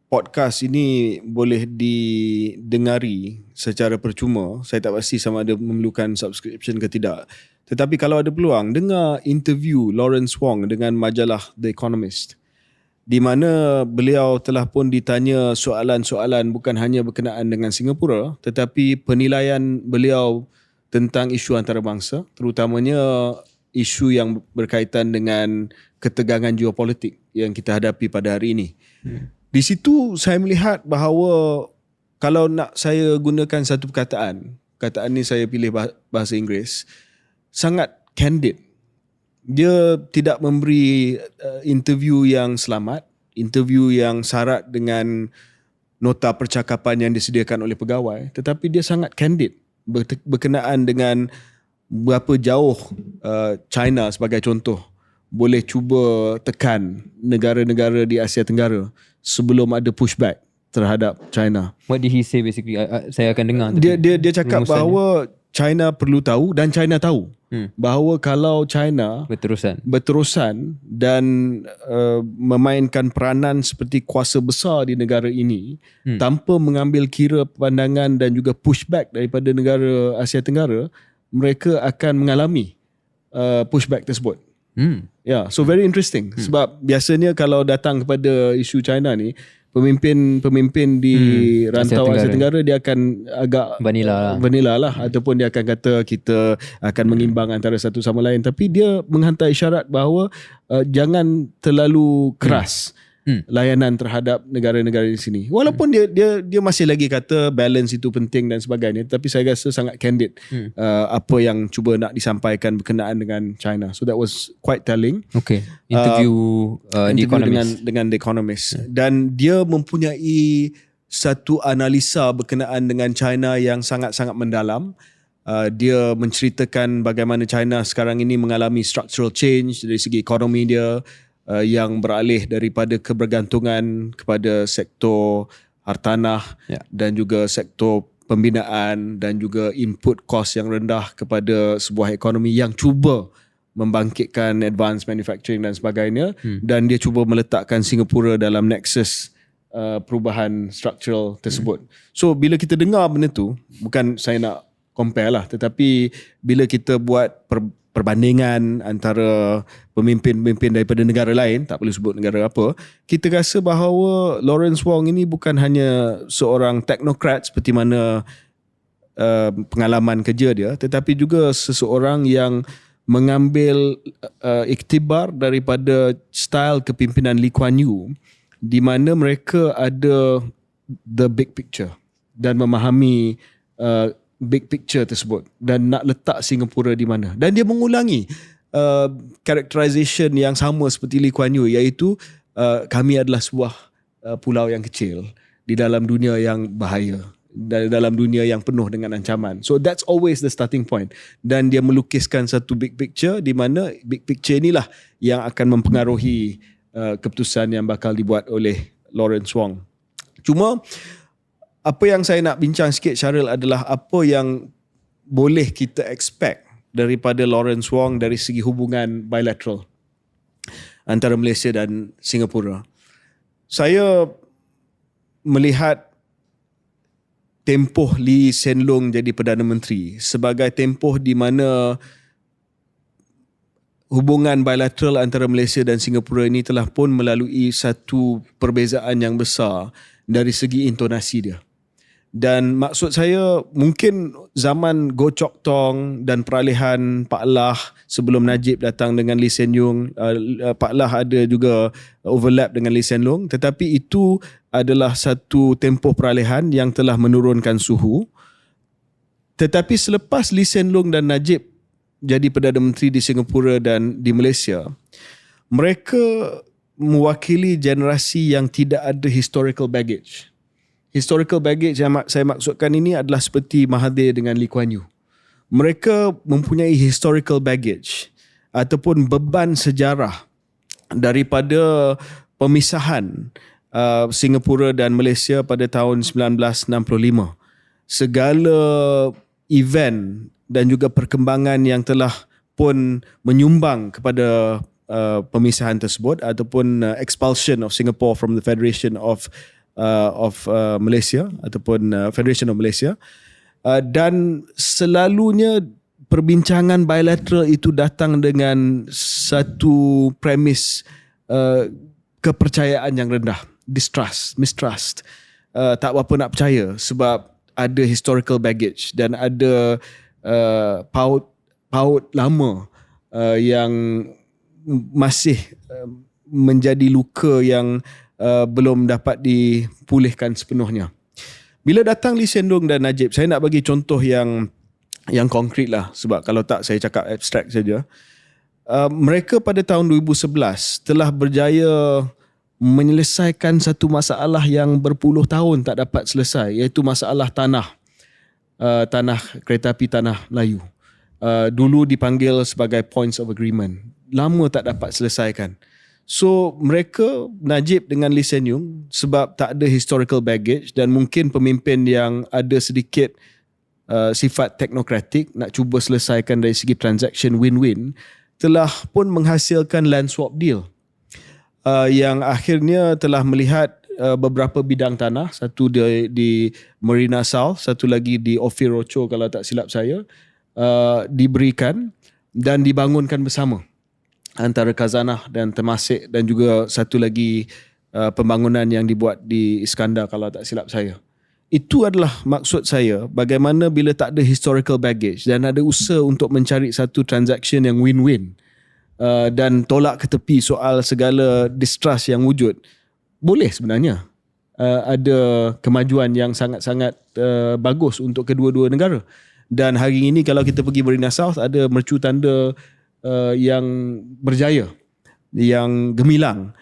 podcast ini boleh didengari secara percuma, saya tak pasti sama ada memerlukan subscription ke tidak. Tetapi kalau ada peluang, dengar interview Lawrence Wong dengan majalah The Economist, di mana beliau telah pun ditanya soalan-soalan bukan hanya berkenaan dengan Singapura, tetapi penilaian beliau tentang isu antarabangsa, terutamanya isu yang berkaitan dengan ketegangan geopolitik yang kita hadapi pada hari ini. Di situ saya melihat bahawa kalau nak saya gunakan satu perkataan ni saya pilih bahasa Inggeris, sangat candid. Dia tidak memberi interview yang selamat, interview yang syarat dengan nota percakapan yang disediakan oleh pegawai, tetapi dia sangat candid berkenaan dengan berapa jauh China sebagai contoh boleh cuba tekan negara-negara di Asia Tenggara sebelum ada pushback terhadap China. What did he say basically? Saya akan dengar. Dia cakap bahawa China perlu tahu dan China tahu bahawa kalau China berterusan dan memainkan peranan seperti kuasa besar di negara ini tanpa mengambil kira pandangan dan juga pushback daripada negara Asia Tenggara, mereka akan mengalami pushback tersebut. So very interesting. Sebab biasanya kalau datang kepada isu China ni, pemimpin di rantau Asia Tenggara dia akan agak vanilla lah ataupun dia akan kata kita akan mengimbang antara satu sama lain, tapi dia menghantar isyarat bahawa jangan terlalu keras layanan terhadap negara-negara di sini. Walaupun dia masih lagi kata balance itu penting dan sebagainya, tapi saya rasa sangat candid apa yang cuba nak disampaikan berkenaan dengan China. So that was quite telling. Okay. Interview The Economist. dengan The Economist. Dan dia mempunyai satu analisa berkenaan dengan China yang sangat-sangat mendalam. Dia menceritakan bagaimana China sekarang ini mengalami structural change dari segi ekonomi dia, yang beralih daripada kebergantungan kepada sektor hartanah dan juga sektor pembinaan dan juga input cost yang rendah kepada sebuah ekonomi yang cuba membangkitkan advanced manufacturing dan sebagainya, dan dia cuba meletakkan Singapura dalam nexus perubahan struktural tersebut. So bila kita dengar benda tu, bukan saya nak compare lah, tetapi bila kita buat perbandingan antara pemimpin-pemimpin daripada negara lain, tak perlu sebut negara apa, kita rasa bahawa Lawrence Wong ini bukan hanya seorang teknokrat seperti mana pengalaman kerja dia, tetapi juga seseorang yang mengambil iktibar daripada style kepimpinan Lee Kuan Yew, di mana mereka ada the big picture dan memahami big picture tersebut dan nak letak Singapura di mana. Dan dia mengulangi characterization yang sama seperti Lee Kuan Yew, iaitu kami adalah sebuah pulau yang kecil di dalam dunia yang bahaya, dalam dunia yang penuh dengan ancaman. So that's always the starting point. Dan dia melukiskan satu big picture di mana big picture inilah yang akan mempengaruhi keputusan yang bakal dibuat oleh Lawrence Wong. Cuma apa yang saya nak bincang sikit, Syaril, adalah apa yang boleh kita expect daripada Lawrence Wong dari segi hubungan bilateral antara Malaysia dan Singapura. Saya melihat tempoh Lee Hsien Loong jadi Perdana Menteri sebagai tempoh di mana hubungan bilateral antara Malaysia dan Singapura ini telah pun melalui satu perbezaan yang besar dari segi intonasi dia. Dan maksud saya, mungkin zaman Goh Chok Tong dan peralihan Pak Lah sebelum Najib datang dengan Lee Hsien Loong, Pak Lah ada juga overlap dengan Lee Hsien Loong, tetapi itu adalah satu tempoh peralihan yang telah menurunkan suhu. Tetapi selepas Lee Hsien Loong dan Najib jadi Perdana Menteri di Singapura dan di Malaysia, mereka mewakili generasi yang tidak ada historical baggage. Historical baggage yang saya maksudkan ini adalah seperti Mahathir dengan Lee Kuan Yew. Mereka mempunyai historical baggage ataupun beban sejarah daripada pemisahan Singapura dan Malaysia pada tahun 1965. Segala event dan juga perkembangan yang telah pun menyumbang kepada pemisahan tersebut ataupun expulsion of Singapore from the Federation of Malaysia ataupun Federation of Malaysia, dan selalunya perbincangan bilateral itu datang dengan satu premis kepercayaan yang rendah, mistrust, tak berapa nak percaya sebab ada historical baggage dan ada paut lama yang masih menjadi luka yang belum dapat dipulihkan sepenuhnya. Bila datang Lee Hsien Loong dan Najib, saya nak bagi contoh yang konkret lah, sebab kalau tak saya cakap abstrak saja. Mereka pada tahun 2011 telah berjaya menyelesaikan satu masalah yang berpuluh tahun tak dapat selesai, iaitu masalah tanah kereta api tanah Melayu. Dulu dipanggil sebagai points of agreement, lama tak dapat selesaikan. So mereka, Najib dengan Lee Hsien Loong, sebab tak ada historical baggage dan mungkin pemimpin yang ada sedikit sifat teknokratik, nak cuba selesaikan dari segi transaction win-win, telah pun menghasilkan land swap deal yang akhirnya telah melihat beberapa bidang tanah, satu di Marina South, satu lagi di Ophir Rocho kalau tak silap saya, diberikan dan dibangunkan bersama antara Khazanah dan Temasek, dan juga satu lagi pembangunan yang dibuat di Iskandar kalau tak silap saya. Itu adalah maksud saya, bagaimana bila tak ada historical baggage dan ada usaha untuk mencari satu transaction yang win-win dan tolak ke tepi soal segala distrust yang wujud, boleh sebenarnya ada kemajuan yang sangat-sangat bagus untuk kedua-dua negara. Dan hari ini kalau kita pergi Marina South, ada mercu tanda yang berjaya, yang gemilang,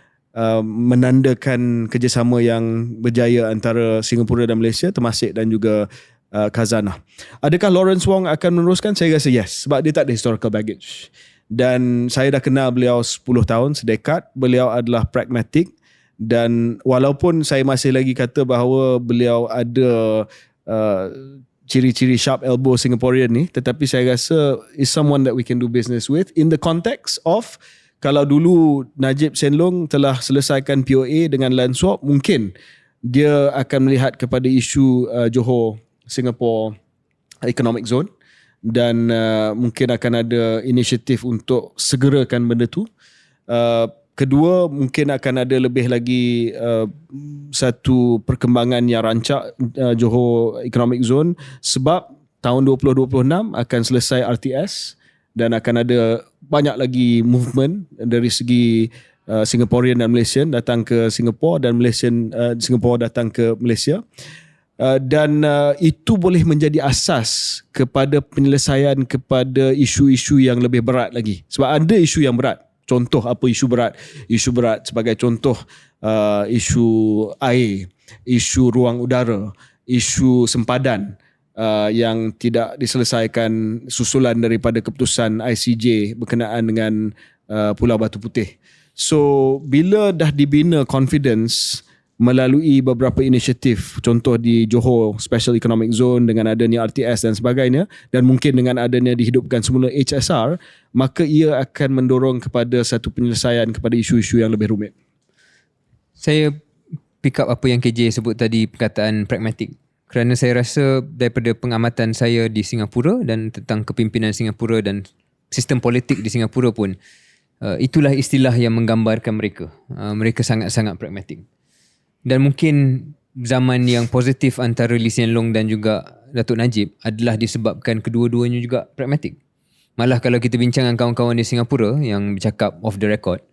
menandakan kerjasama yang berjaya antara Singapura dan Malaysia, Temasek dan juga Khazanah. Adakah Lawrence Wong akan meneruskan? Saya rasa yes, sebab dia tak ada historical baggage. Dan saya dah kenal beliau 10 tahun, sedekad. Beliau adalah pragmatic, dan walaupun saya masih lagi kata bahawa beliau ada ciri-ciri sharp elbow Singaporean ni, tetapi saya rasa is someone that we can do business with in the context of, kalau dulu Najib Sen Long telah selesaikan POA dengan land swap, mungkin dia akan melihat kepada isu Johor Singapore Economic Zone, dan mungkin akan ada inisiatif untuk segerakan benda tu. Kedua, mungkin akan ada lebih lagi satu perkembangan yang rancak Johor Economic Zone, sebab tahun 2026 akan selesai RTS dan akan ada banyak lagi movement dari segi Singaporean dan Malaysian datang ke Singapore, dan Singapore datang ke Malaysia. Dan itu boleh menjadi asas kepada penyelesaian kepada isu-isu yang lebih berat lagi. Sebab ada isu yang berat. Contoh apa isu berat? Isu berat sebagai contoh isu air, isu ruang udara, isu sempadan yang tidak diselesaikan susulan daripada keputusan ICJ berkenaan dengan Pulau Batu Putih. So bila dah dibina confidence melalui beberapa inisiatif, contoh di Johor Special Economic Zone dengan adanya RTS dan sebagainya, dan mungkin dengan adanya dihidupkan semula HSR, maka ia akan mendorong kepada satu penyelesaian kepada isu-isu yang lebih rumit. Saya pick up apa yang KJ sebut tadi, perkataan pragmatic. Kerana saya rasa daripada pengamatan saya di Singapura dan tentang kepimpinan Singapura dan sistem politik di Singapura pun, itulah istilah yang menggambarkan mereka. Mereka sangat-sangat pragmatic. Dan mungkin zaman yang positif antara Lee Hsien Loong dan juga Datuk Najib adalah disebabkan kedua-duanya juga pragmatic. Malah kalau kita bincang dengan kawan-kawan di Singapura yang bercakap off the record,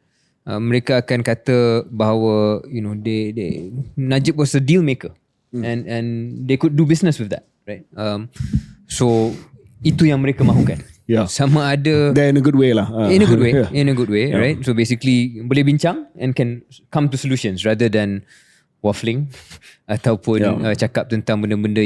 mereka akan kata bahawa Najib was a deal maker, and they could do business with that, right? So itu yang mereka mahukan. Yeah. Sama ada in a good way lah. In a good way, right? So basically boleh bincang and can come to solutions rather than waffling ataupun cakap tentang benda-benda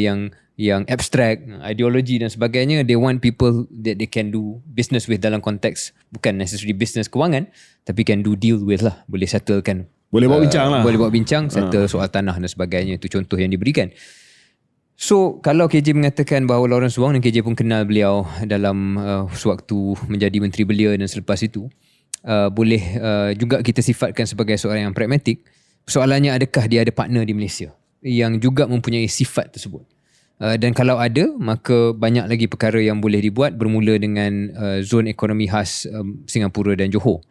yang abstract, ideologi dan sebagainya. They want people that they can do business with dalam konteks bukan necessarily business kewangan, tapi can do deal with lah. Boleh settlekan. Boleh bawa bincang lah. Boleh bawa bincang, settle soal tanah dan sebagainya. Itu contoh yang diberikan. So kalau KJ mengatakan bahawa Lawrence Wong, dan KJ pun kenal beliau dalam sewaktu menjadi menteri belia dan selepas itu, boleh juga kita sifatkan sebagai seorang yang pragmatik. Soalannya, adakah dia ada partner di Malaysia yang juga mempunyai sifat tersebut? Dan kalau ada, maka banyak lagi perkara yang boleh dibuat, bermula dengan zon ekonomi khas Singapura dan Johor.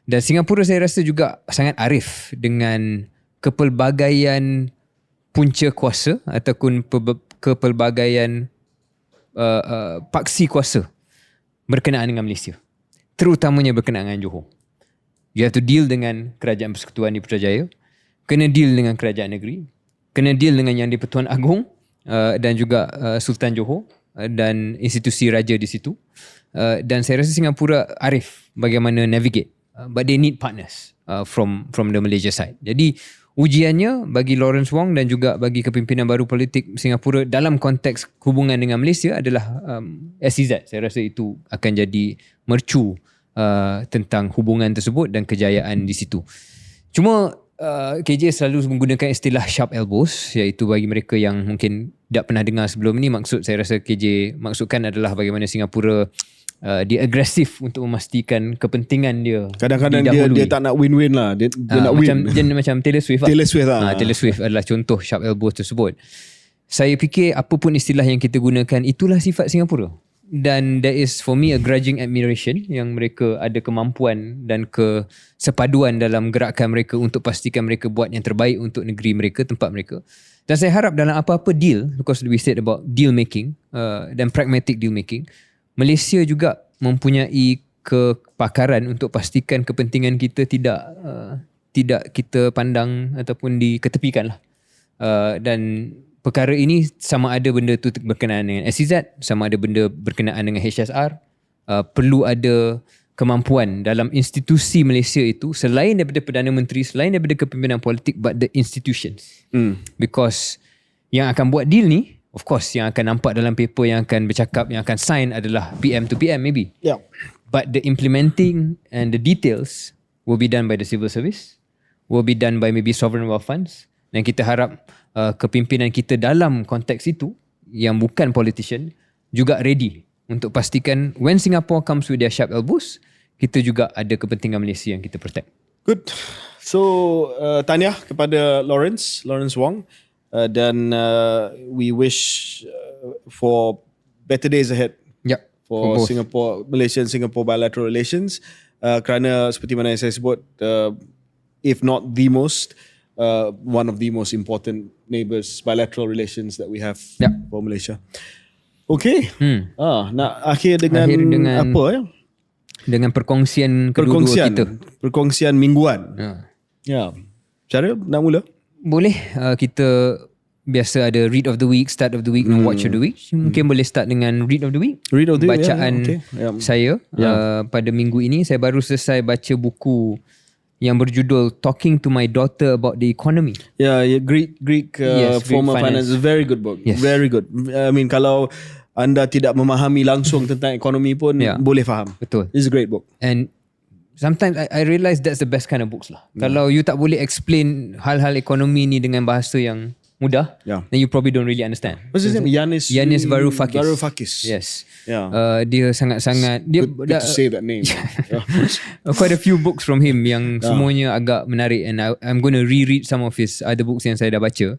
Dan Singapura saya rasa juga sangat arif dengan kepelbagaian punca kuasa ataupun kepelbagaian paksi kuasa berkenaan dengan Malaysia, terutamanya berkenaan dengan Johor. You have to deal dengan Kerajaan Persekutuan di Putrajaya, kena deal dengan kerajaan negeri, kena deal dengan Yang di-Pertuan Agong dan juga Sultan Johor dan institusi raja di situ. Dan saya rasa Singapura arif bagaimana navigate, but they need partners from the Malaysia side. Jadi ujiannya bagi Lawrence Wong dan juga bagi kepimpinan baru politik Singapura dalam konteks hubungan dengan Malaysia adalah SEZ. Saya rasa itu akan jadi mercu tentang hubungan tersebut dan kejayaan di situ. Cuma KJ selalu menggunakan istilah sharp elbows, iaitu bagi mereka yang mungkin tak pernah dengar sebelum ni, maksud saya rasa KJ maksudkan adalah bagaimana Singapura dia agresif untuk memastikan kepentingan dia. Kadang-kadang dia tak nak win-win lah. Dia nak win. Macam Taylor Swift lah. Taylor Swift adalah contoh sharp elbows tersebut. Saya fikir apapun istilah yang kita gunakan, itulah sifat Singapura. Dan that is for me a grudging admiration, yang mereka ada kemampuan dan kesepaduan dalam gerakan mereka untuk pastikan mereka buat yang terbaik untuk negeri mereka, tempat mereka. Dan saya harap dalam apa-apa deal, because we said about deal making dan pragmatic deal making, Malaysia juga mempunyai kepakaran untuk pastikan kepentingan kita tidak kita pandang ataupun diketepikan lah. Dan perkara ini sama ada benda tu berkenaan dengan SEZ, sama ada benda berkenaan dengan HSR, perlu ada kemampuan dalam institusi Malaysia itu selain daripada Perdana Menteri, selain daripada kepimpinan politik, but the institutions. Because yang akan buat deal ni, of course yang akan nampak dalam paper, yang akan bercakap, yang akan sign adalah PM to PM maybe. Yeah. But the implementing and the details will be done by the civil service, will be done by maybe sovereign wealth funds. Dan kita harap kepimpinan kita dalam konteks itu yang bukan politician juga ready untuk pastikan when Singapore comes with their sharp elbows, kita juga ada kepentingan Malaysia yang kita protect. Good. So tahniah kepada Lawrence Wong, dan we wish for better days ahead. Yep. For Singapore, Malaysia and Singapore bilateral relations, kerana seperti mana yang saya sebut, if not the most, one of the most important neighbours bilateral relations that we have for Malaysia. Okay. Nak akhir dengan apa ya? Dengan perkongsian kedua-dua kita. Perkongsian mingguan. Ya. Cara nak mula? Boleh. Kita biasa ada read of the week, start of the week, and watch of the week. Mungkin boleh start dengan read of the week. Read of the week. Bacaan saya pada minggu ini, saya baru selesai baca buku yang berjudul Talking to My Daughter About the Economy. Greek former finance. Very good book. Yes. Very good. I mean, kalau anda tidak memahami langsung tentang ekonomi pun boleh faham. Betul. It's a great book. And sometimes I realise that's the best kind of books lah. Kalau you tak boleh explain hal-hal ekonomi ni dengan bahasa yang mudah, then you probably don't really understand. What's his name? Yanis Varoufakis. Varoufakis. Yes. Yeah. Dia sangat-sangat Good to say that name. Quite a few books from him yang semuanya agak menarik, and I'm going to reread some of his other books yang saya dah baca.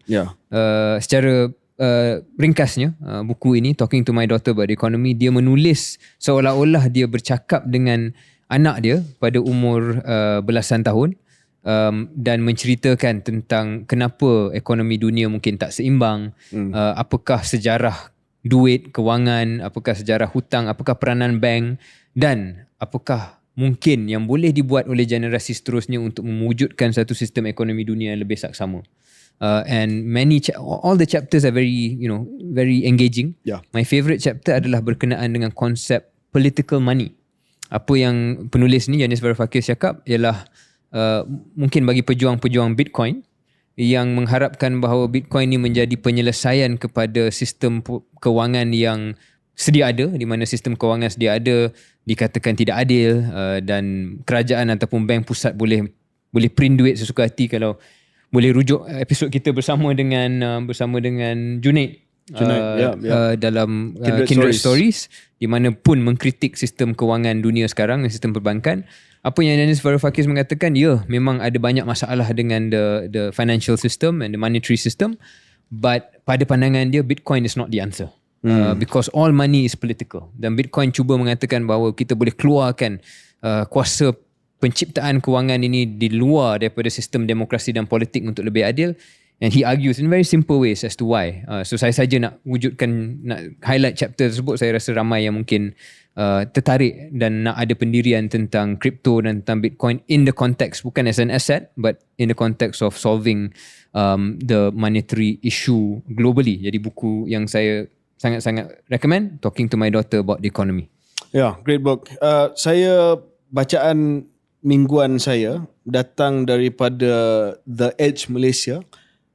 Secara ringkasnya, buku ini Talking to My Daughter About the Economy, dia menulis seolah-olah dia bercakap dengan anak dia pada umur belasan tahun, dan menceritakan tentang kenapa ekonomi dunia mungkin tak seimbang, apakah sejarah duit, kewangan, apakah sejarah hutang, apakah peranan bank, dan apakah mungkin yang boleh dibuat oleh generasi seterusnya untuk mewujudkan satu sistem ekonomi dunia yang lebih saksama. And all the chapters are very engaging. My favourite chapter adalah berkenaan dengan konsep political money. Apa yang penulis ni, Yanis Varoufakis, cakap ialah mungkin bagi pejuang-pejuang Bitcoin yang mengharapkan bahawa Bitcoin ni menjadi penyelesaian kepada sistem kewangan yang sedia ada, di mana sistem kewangan sedia ada dikatakan tidak adil, dan kerajaan ataupun bank pusat boleh print duit sesuka hati. Kalau boleh rujuk episod kita bersama dengan Junaid dalam Kindred Stories, di mana pun mengkritik sistem kewangan dunia sekarang, sistem perbankan. Apa yang Yanis Varoufakis mengatakan, memang ada banyak masalah dengan the financial system and the monetary system, but pada pandangan dia, Bitcoin is not the answer. Because all money is political. Dan Bitcoin cuba mengatakan bahawa kita boleh keluarkan kuasa penciptaan kewangan ini di luar daripada sistem demokrasi dan politik untuk lebih adil. And he argues in very simple ways as to why. So saya saja nak highlight chapter tersebut. Saya rasa ramai yang mungkin tertarik dan nak ada pendirian tentang kripto dan tentang Bitcoin in the context, bukan as an asset, but in the context of solving the monetary issue globally. Jadi buku yang saya sangat-sangat recommend, Talking to My Daughter About the Economy. Great book. Saya bacaan mingguan saya datang daripada The Edge Malaysia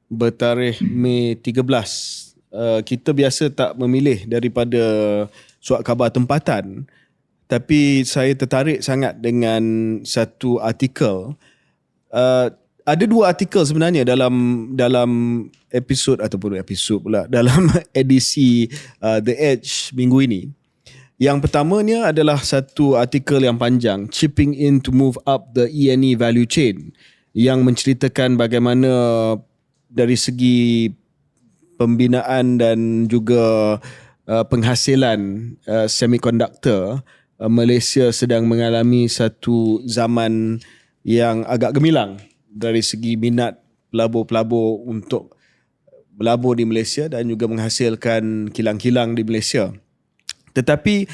bertarikh Mei 13. Kita biasa tak memilih daripada surat khabar tempatan, tapi saya tertarik sangat dengan satu artikel. Ada dua artikel sebenarnya dalam episod dalam edisi The Edge minggu ini. Yang pertamanya adalah satu artikel yang panjang, Chipping in to Move Up the E&E Value Chain, yang menceritakan bagaimana dari segi pembinaan dan juga penghasilan semiconductor, Malaysia sedang mengalami satu zaman yang agak gemilang dari segi minat pelabur-pelabur untuk melabur di Malaysia dan juga menghasilkan kilang-kilang di Malaysia. Tetapi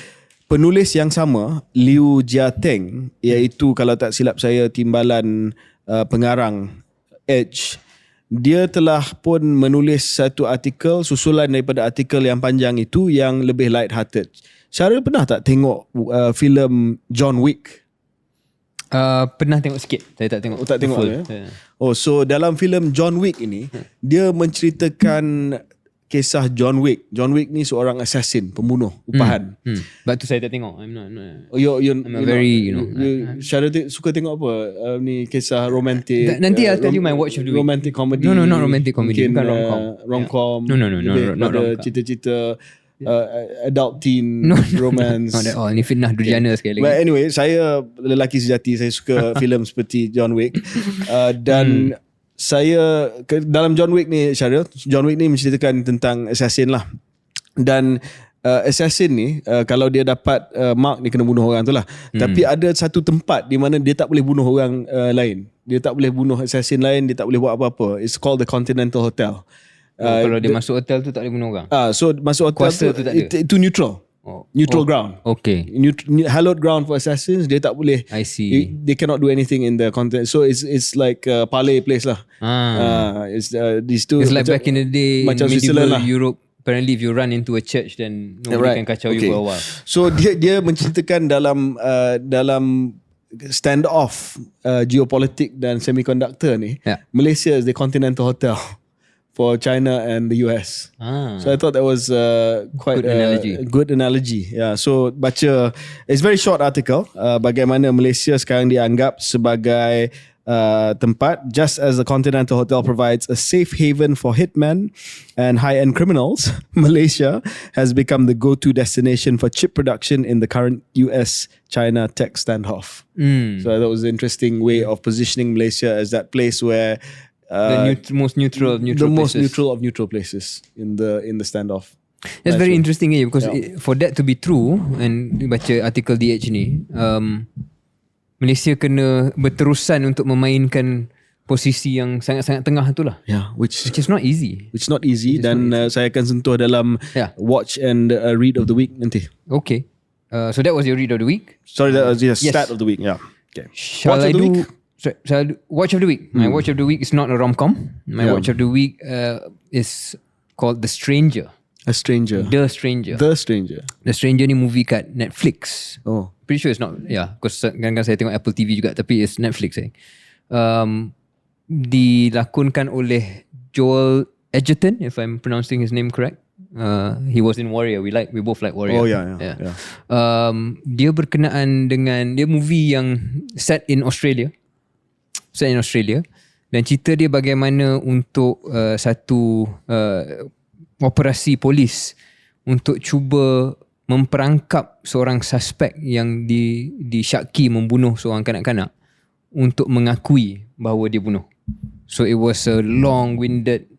penulis yang sama, Liu Jiateng, iaitu kalau tak silap saya timbalan pengarang Edge, dia telah pun menulis satu artikel susulan daripada artikel yang panjang itu yang lebih light hearted. Syaril pernah tak tengok filem John Wick? Pernah tengok sikit. Saya tak tengok. Tak tengok full. ya? So dalam filem John Wick ini, dia menceritakan kisah John Wick. John Wick ni seorang assassin, pembunuh upahan. Sebab tu saya tak tengok. I'm not I'm very, Syaril suka tengok apa? Ni kisah romantik. Nanti I'll tell you my watch of the week. Romantic comedy. No, not romantic comedy. Mungkin, Bukan rom-com. Rom-com. No, not rom-com. Cita-cita adult teen romance. Not at all. Ni fitnah Durjana sekali But lagi. anyway, saya lelaki sejati. Saya suka filem seperti John Wick. Dan saya dalam John Wick ni, Syaril, John Wick ni menceritakan tentang assassin lah. Dan assassin ni kalau dia dapat mark, dia kena bunuh orang tu lah. Tapi ada satu tempat di mana dia tak boleh bunuh orang lain. Dia tak boleh bunuh assassin lain. Dia tak boleh buat apa-apa. It's called the Continental Hotel. Kalau dia masuk hotel tu tak boleh bunuh orang. So masuk hotel Kuasa tu tak ada. itu neutral. Neutral ground. Okay. Hallowed ground for assassins. Dia tak boleh. I see. They cannot do anything in the content. So it's like a parley place lah. These two. It's like back in the day in macam medieval Switzerland lah. Europe. Apparently if you run into a church, then nobody can kacau you for a while. So dia menceritakan dalam standoff geopolitik dan semiconductor ni, Malaysia is the Continental Hotel for China and the US. So I thought that was quite a good analogy. Yeah. So baca, it's very short article, bagaimana Malaysia sekarang dianggap sebagai tempat, just as the Continental Hotel provides a safe haven for hitmen and high-end criminals, Malaysia has become the go-to destination for chip production in the current US-China tech standoff. So that was an interesting way of positioning Malaysia as that place where the most neutral of neutral the places. most neutral of neutral places in the standoff. That's very interesting because for that to be true, and baca artikel DH ni, Malaysia kena berterusan untuk memainkan posisi yang sangat-sangat tengah tu lah. Yeah, which is not easy. Which is not easy. Dan saya akan sentuh dalam watch and read of the week nanti. Okay. So that was your read of the week. Sorry, that was your stat of the week. Yeah. Okay. Shall I do watch of the week? My watch of the week is not a rom-com. My watch of the week is called The Stranger. The Stranger ni movie kat Netflix. Oh. Pretty sure it's not. Yeah, because kadang-kadang saya tengok Apple TV juga, tapi it's Netflix. Dilakonkan oleh Joel Edgerton, if I'm pronouncing his name correct. He was in Warrior. We both like Warrior. Oh yeah. Dia berkenaan dengan, dia movie yang set in Australia. Dan cerita dia bagaimana untuk satu operasi polis untuk cuba memperangkap seorang suspek yang disyaki membunuh seorang kanak-kanak untuk mengakui bahawa dia bunuh. So it was a long-winded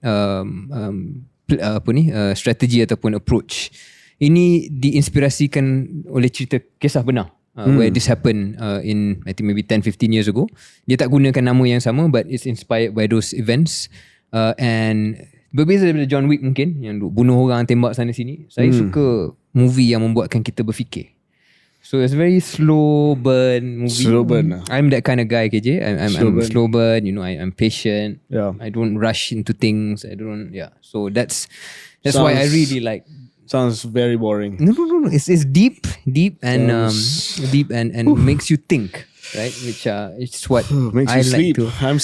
strategi ataupun approach. Ini diinspirasikan oleh cerita kisah benar. Where this happened in I think maybe 10-15 years ago. Dia tak gunakan nama yang sama, but it's inspired by those events. And berbeza daripada John Wick mungkin, yang bunuh orang, tembak sana sini. Saya suka movie yang membuatkan kita berfikir. So it's a very slow burn movie. Slow burn. I'm that kind of guy, KJ. I'm slow burn. You know, I'm patient. Yeah. I don't rush into things. So that's why I really like. Sounds very boring. No. It's deep and deep and makes you think, right? Which it's what makes I you like sleep. to. I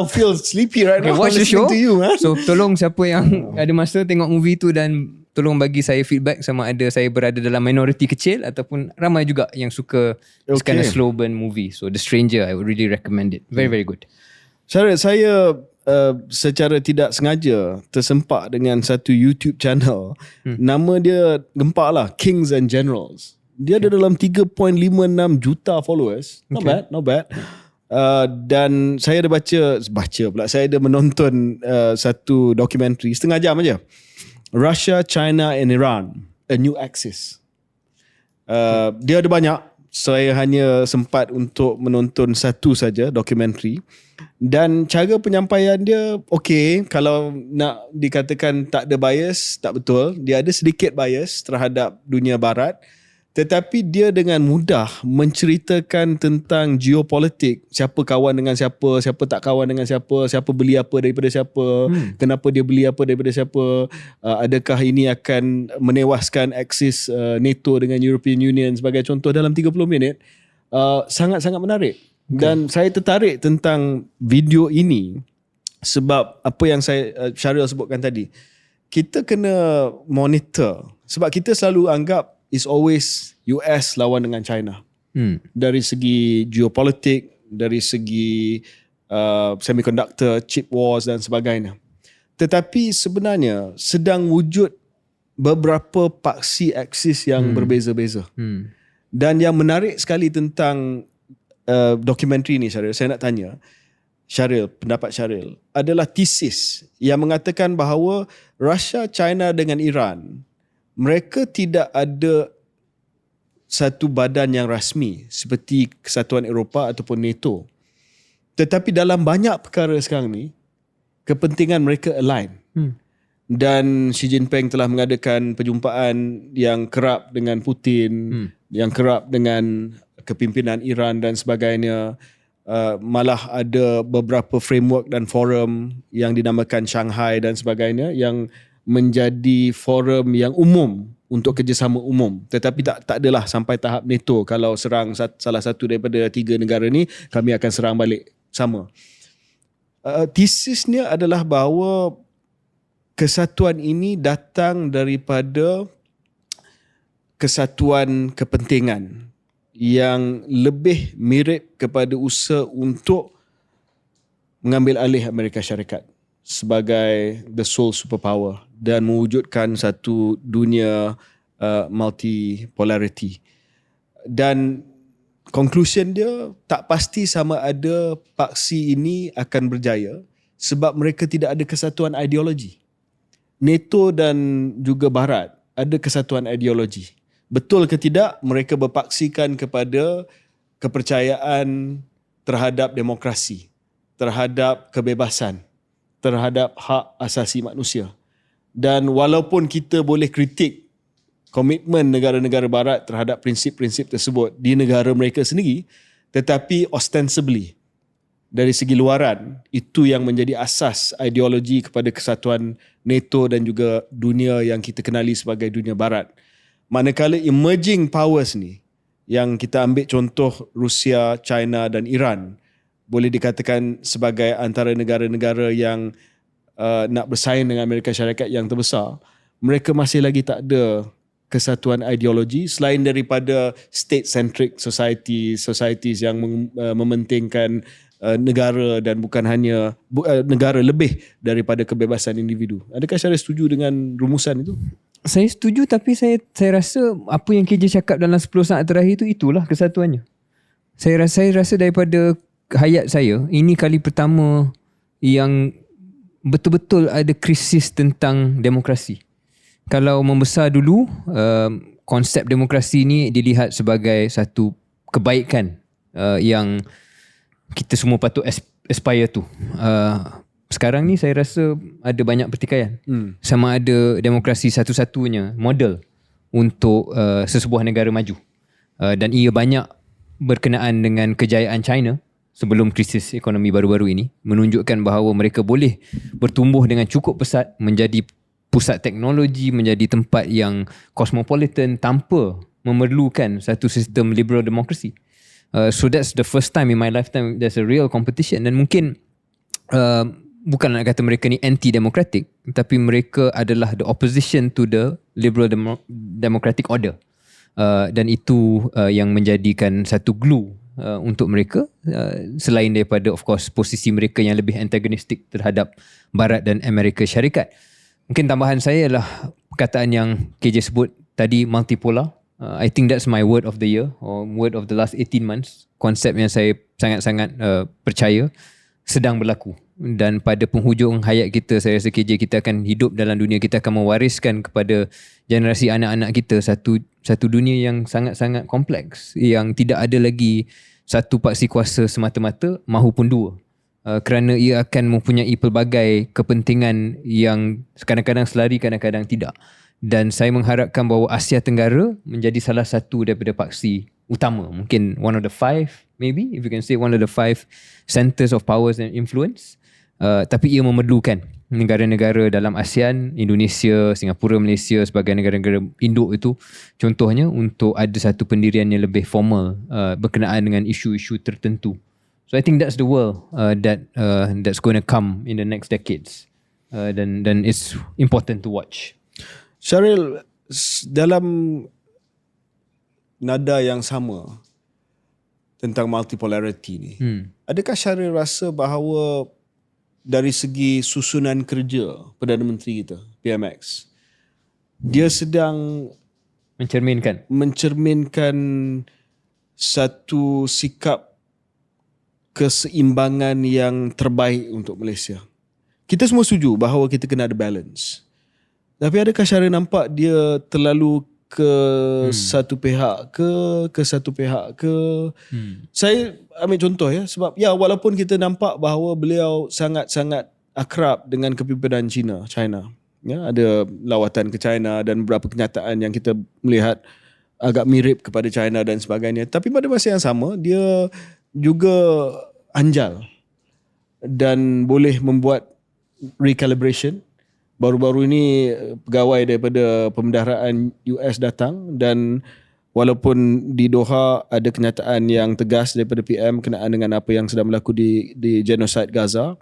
feel sleepy right now. Watch the show. To you, man. So tolong siapa yang ada masa tengok movie tu, dan tolong bagi saya feedback sama ada saya berada dalam minoriti kecil ataupun ramai juga yang suka this kind of slow burn movie. So The Stranger, I would really recommend it. Very very good. Syaril, saya secara tidak sengaja tersempak dengan satu YouTube channel. Nama dia gempak lah, Kings and Generals. Dia ada dalam 3.56 juta followers. Not bad. Dan saya ada baca pula. Saya ada menonton satu dokumentari setengah jam aja. Russia, China and Iran, A New Axis. Dia ada banyak. Saya hanya sempat untuk menonton satu saja dokumentari. Dan cara penyampaian dia kalau nak dikatakan tak ada bias, tak betul. Dia ada sedikit bias terhadap dunia barat, Tetapi dia dengan mudah menceritakan tentang geopolitik, siapa kawan dengan siapa, siapa tak kawan dengan siapa, siapa beli apa daripada siapa, kenapa dia beli apa daripada siapa, adakah ini akan menewaskan aksis NATO dengan European Union sebagai contoh dalam 30 minit. Sangat-sangat menarik. Dan saya tertarik tentang video ini sebab apa yang Syaril sebutkan tadi. Kita kena monitor sebab kita selalu anggap is always US lawan dengan China. Dari segi geopolitik, dari segi semiconductor, chip wars dan sebagainya. Tetapi sebenarnya sedang wujud beberapa paksi aksis yang berbeza-beza. Dan yang menarik sekali tentang dokumentari ni, Syaril, saya nak tanya Syaril, pendapat Syaril, adalah tesis yang mengatakan bahawa Russia, China dengan Iran, mereka tidak ada satu badan yang rasmi seperti Kesatuan Eropah ataupun NATO. Tetapi dalam banyak perkara sekarang ni, kepentingan mereka align. Dan Xi Jinping telah mengadakan perjumpaan yang kerap dengan Putin, yang kerap dengan kepimpinan Iran dan sebagainya. Malah ada beberapa framework dan forum yang dinamakan Shanghai dan sebagainya yang menjadi forum yang umum untuk kerjasama umum. Tetapi tak adalah sampai tahap NATO. Kalau serang salah satu daripada 3 negara ni, kami akan serang balik sama. Tesisnya adalah bahawa kesatuan ini datang daripada kesatuan kepentingan yang lebih mirip kepada usaha untuk mengambil alih Amerika Syarikat sebagai the sole superpower dan mewujudkan satu dunia multipolarity. Dan conclusion dia tak pasti sama ada paksi ini akan berjaya sebab mereka tidak ada kesatuan ideologi. NATO dan juga Barat ada kesatuan ideologi. Betul ke tidak mereka berpaksikan kepada kepercayaan terhadap demokrasi, terhadap kebebasan, terhadap hak asasi manusia. Dan walaupun kita boleh kritik komitmen negara-negara Barat terhadap prinsip-prinsip tersebut di negara mereka sendiri, tetapi ostensibly dari segi luaran itu yang menjadi asas ideologi kepada kesatuan NATO dan juga dunia yang kita kenali sebagai dunia Barat. Manakala emerging powers ni, yang kita ambil contoh Rusia, China dan Iran, boleh dikatakan sebagai antara negara-negara yang nak bersaing dengan Amerika Syarikat yang terbesar, mereka masih lagi tak ada kesatuan ideologi selain daripada state-centric societies yang mementingkan negara dan bukan hanya negara lebih daripada kebebasan individu. Adakah Syaril setuju dengan rumusan itu? Saya setuju, tapi saya rasa apa yang KJ cakap dalam 10 saat terakhir itulah kesatuannya. Saya rasa daripada hayat saya, ini kali pertama yang betul-betul ada krisis tentang demokrasi. Kalau membesar dulu, konsep demokrasi ni dilihat sebagai satu kebaikan yang kita semua patut aspire tu. Sekarang ni saya rasa ada banyak pertikaian. Sama ada demokrasi satu-satunya model untuk sesebuah negara maju. Dan ia banyak berkenaan dengan kejayaan China sebelum krisis ekonomi baru-baru ini, menunjukkan bahawa mereka boleh bertumbuh dengan cukup pesat menjadi pusat teknologi, menjadi tempat yang cosmopolitan tanpa memerlukan satu sistem liberal democracy. So that's the first time in my lifetime there's a real competition. Dan mungkin bukan nak kata mereka ni anti-democratic, tapi mereka adalah the opposition to the liberal democratic order. Dan itu yang menjadikan satu glue untuk mereka, selain daripada of course posisi mereka yang lebih antagonistik terhadap Barat dan Amerika Syarikat. Mungkin tambahan saya adalah perkataan yang KJ sebut tadi, multipolar. I think that's my word of the year or word of the last 18 months. Konsep yang saya sangat-sangat percaya sedang berlaku. Dan pada penghujung hayat kita, saya rasa KJ, kita akan hidup dalam dunia, kita akan mewariskan kepada generasi anak-anak kita satu dunia yang sangat-sangat kompleks, yang tidak ada lagi satu paksi kuasa semata-mata mahupun dua. kerana ia akan mempunyai pelbagai kepentingan yang kadang-kadang selari, kadang-kadang tidak. Dan saya mengharapkan bahawa Asia Tenggara menjadi salah satu daripada paksi utama, mungkin one of the five, maybe if you can say one of the five centers of powers and influence. Tapi ia memerlukan negara-negara dalam ASEAN, Indonesia, Singapura, Malaysia sebagai negara-negara induk itu contohnya, untuk ada satu pendirian yang lebih formal berkenaan dengan isu-isu tertentu. So I think that's the world that's going to come in the next decades. Dan it's important to watch. Syaril, dalam nada yang sama tentang multipolarity ni, adakah Syaril rasa bahawa dari segi susunan kerja Perdana Menteri kita, PMX, dia sedang mencerminkan satu sikap keseimbangan yang terbaik untuk Malaysia? Kita semua setuju bahawa kita kena ada balance. Tapi adakah Syaril nampak dia terlalu ke satu pihak ke satu pihak ke? Saya ambil contoh ya, sebab ya walaupun kita nampak bahawa beliau sangat-sangat akrab dengan kepimpinan China, ya, ada lawatan ke China dan beberapa kenyataan yang kita melihat agak mirip kepada China dan sebagainya. Tapi pada masa yang sama dia juga anjal dan boleh membuat recalibration. Baru-baru ini pegawai daripada pemendaraan US datang, dan walaupun di Doha ada kenyataan yang tegas daripada PM kenaan dengan apa yang sedang berlaku di genocide Gaza,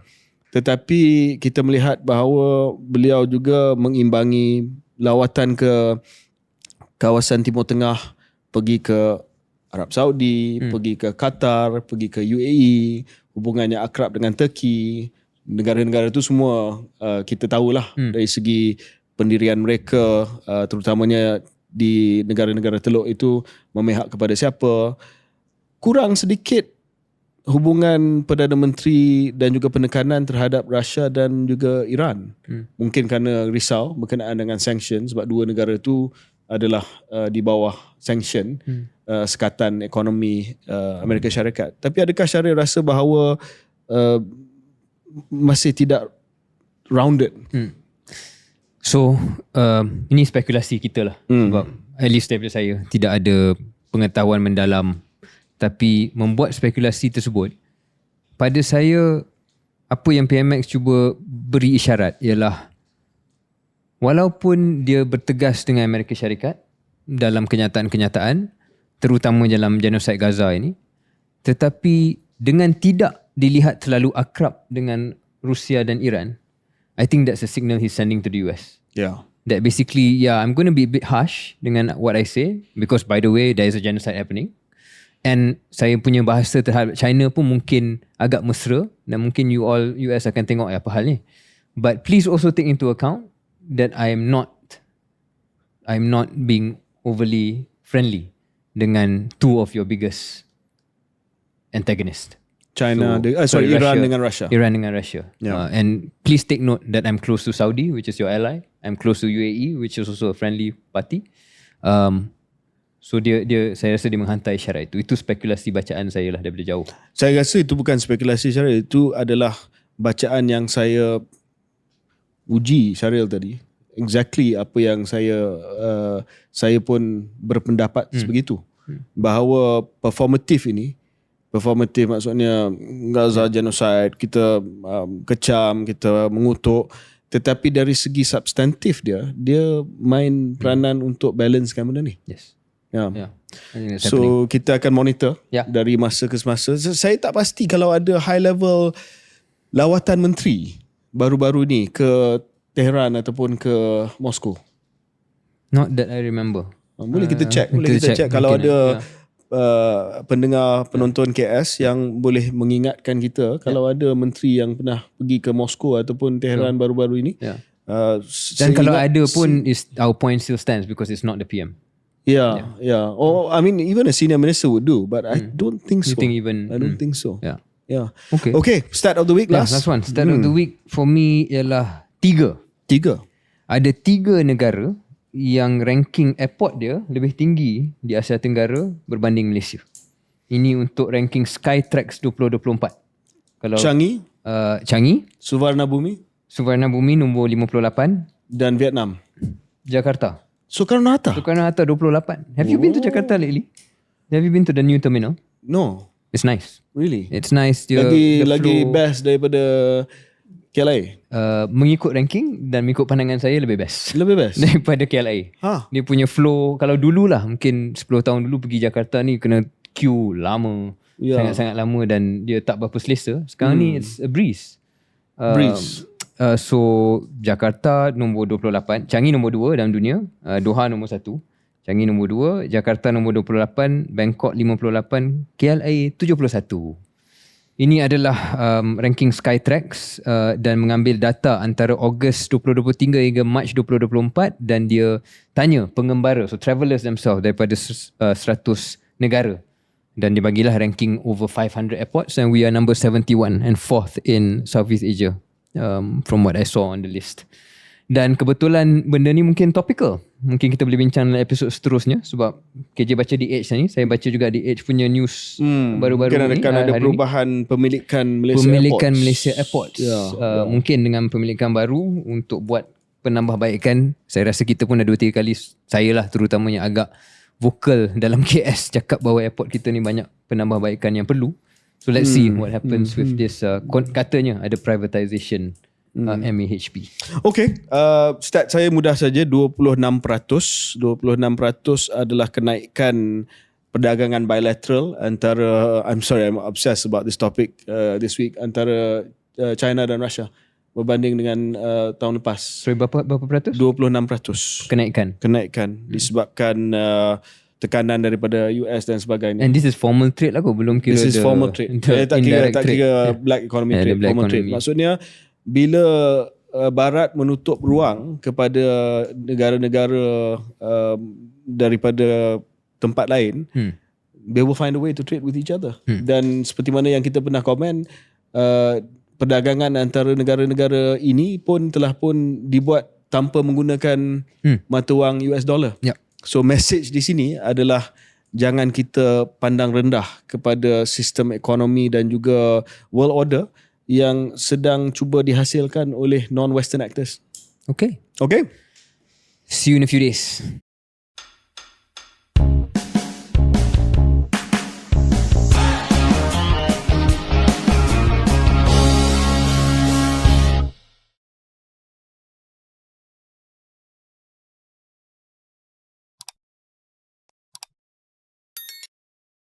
tetapi kita melihat bahawa beliau juga mengimbangi lawatan ke kawasan Timur Tengah, pergi ke Arab Saudi, pergi ke Qatar, pergi ke UAE, hubungannya akrab dengan Turki. Negara-negara itu semua kita tahulah dari segi pendirian mereka, terutamanya di negara-negara teluk itu memihak kepada siapa. Kurang sedikit hubungan Perdana Menteri dan juga penekanan terhadap Russia dan juga Iran. Mungkin kerana risau berkenaan dengan sanction, sebab dua negara itu adalah di bawah sanction sekatan ekonomi Amerika Syarikat. Tapi adakah Syaril rasa bahawa masih tidak rounded? So ini spekulasi kita lah, sebab at least daripada saya tidak ada pengetahuan mendalam. Tapi membuat spekulasi tersebut, pada saya apa yang PMX cuba beri isyarat ialah, walaupun dia bertegas dengan Amerika Syarikat dalam kenyataan-kenyataan, terutama dalam genocide Gaza ini, tetapi dengan tidak dilihat terlalu akrab dengan Rusia dan Iran, I think that's a signal he's sending to the US. Yeah. That basically, yeah, I'm going to be a bit harsh dengan what I say, because by the way, there is a genocide happening. And saya punya bahasa terhadap China pun mungkin agak mesra, dan mungkin US akan tengok apa hal ni. But please also take into account that I'm not being overly friendly dengan two of your biggest antagonists. Iran dengan Russia. Iran dengan Russia. Yeah. And please take note that I'm close to Saudi, which is your ally. I'm close to UAE, which is also a friendly party. So saya rasa dia menghantar isyarat itu. Itu spekulasi bacaan saya lah daripada jauh. Saya rasa itu bukan spekulasi Syaril, itu adalah bacaan yang saya uji Syaril tadi. Exactly apa yang saya pun berpendapat sebegitu. Bahawa performatif maksudnya Gaza genocide, kita kecam, kita mengutuk, tetapi dari segi substantif dia main peranan untuk balancekan benda ni. Yes. Yeah. Yeah. So kita akan monitor dari masa ke semasa. Saya tak pasti kalau ada high level lawatan menteri baru-baru ni ke Tehran ataupun ke Moskow. Not that I remember. Boleh kita check, kalau ada pendengar penonton KS yang boleh mengingatkan kita kalau ada menteri yang pernah pergi ke Moskow ataupun Tehran baru-baru ini. Dan kalau ada pun, our point still stands because it's not the PM. Yeah. Or I mean, even a senior minister would do, but I don't think so. I don't think so. Yeah. Okay. Start of the week last. Last one. Start of the week for me ialah 3. Ada 3 negara yang ranking airport dia lebih tinggi di Asia Tenggara berbanding Malaysia. Ini untuk ranking Skytrax 2024. Kalau Changi, Changi, Suvarnabhumi Suvarnabhumi nombor 58, dan Vietnam. Jakarta. Soekarno-Hatta? Soekarno-Hatta 28. Have you been to Jakarta lately? Have you been to the new terminal? No, It's nice. really. It's nice. The Lagi flow, best daripada KLIA. mengikut ranking dan mengikut pandangan saya lebih best Lebih best. daripada KLIA. Ha. Dia punya flow, kalau dululah mungkin 10 tahun dulu pergi Jakarta ni kena queue lama. Ya. Sangat-sangat lama dan dia tak berapa selesa. Sekarang ni it's a breeze. Breeze. So Jakarta nombor 28, Changi nombor 2 dalam dunia, Doha nombor 1, Changi nombor 2, Jakarta nombor 28, Bangkok 58, KLIA 71. Ini adalah ranking Skytrax dan mengambil data antara Ogos 2023 hingga Mac 2024 dan dia tanya pengembara, so travelers themselves daripada 100 negara. Dan dia bagilah ranking over 500 airports and we are number 71 and 4th in Southeast Asia. From what I saw on the list. Dan kebetulan benda ni mungkin topical. Mungkin kita boleh bincang dalam episod seterusnya sebab KJ baca di Edge ni. Saya baca juga di Edge punya news baru-baru ni. Mungkin ada perubahan pemilikan Malaysia Airports. Malaysia Airports. Mungkin dengan pemilikan baru untuk buat penambahbaikan. Saya rasa kita pun dah 2-3 kali, saya lah terutamanya agak vokal dalam KS cakap bahawa airport kita ni banyak penambahbaikan yang perlu. So let's see what happens with this. Katanya ada privatisation MAHP. Okay, stat saya mudah saja, 26%. 26% adalah kenaikan perdagangan bilateral antara, I'm obsessed about this topic this week, antara China dan Russia berbanding dengan tahun lepas. Sorry, berapa peratus? 26% Kenaikan. disebabkan tekanan daripada US dan sebagainya. And this is formal trade lah kot, belum kira This is formal trade. Tak kira black economy trade, black formal trade. economy. Maksudnya bila Barat menutup ruang kepada negara-negara daripada tempat lain, they will find a way to trade with each other. Dan seperti mana yang kita pernah komen, perdagangan antara negara-negara ini pun telah pun dibuat tanpa menggunakan mata wang US dollar. Yep. So message di sini adalah jangan kita pandang rendah kepada sistem ekonomi dan juga world order yang sedang cuba dihasilkan oleh non-Western actors. Okay. Okay? See you in a few days.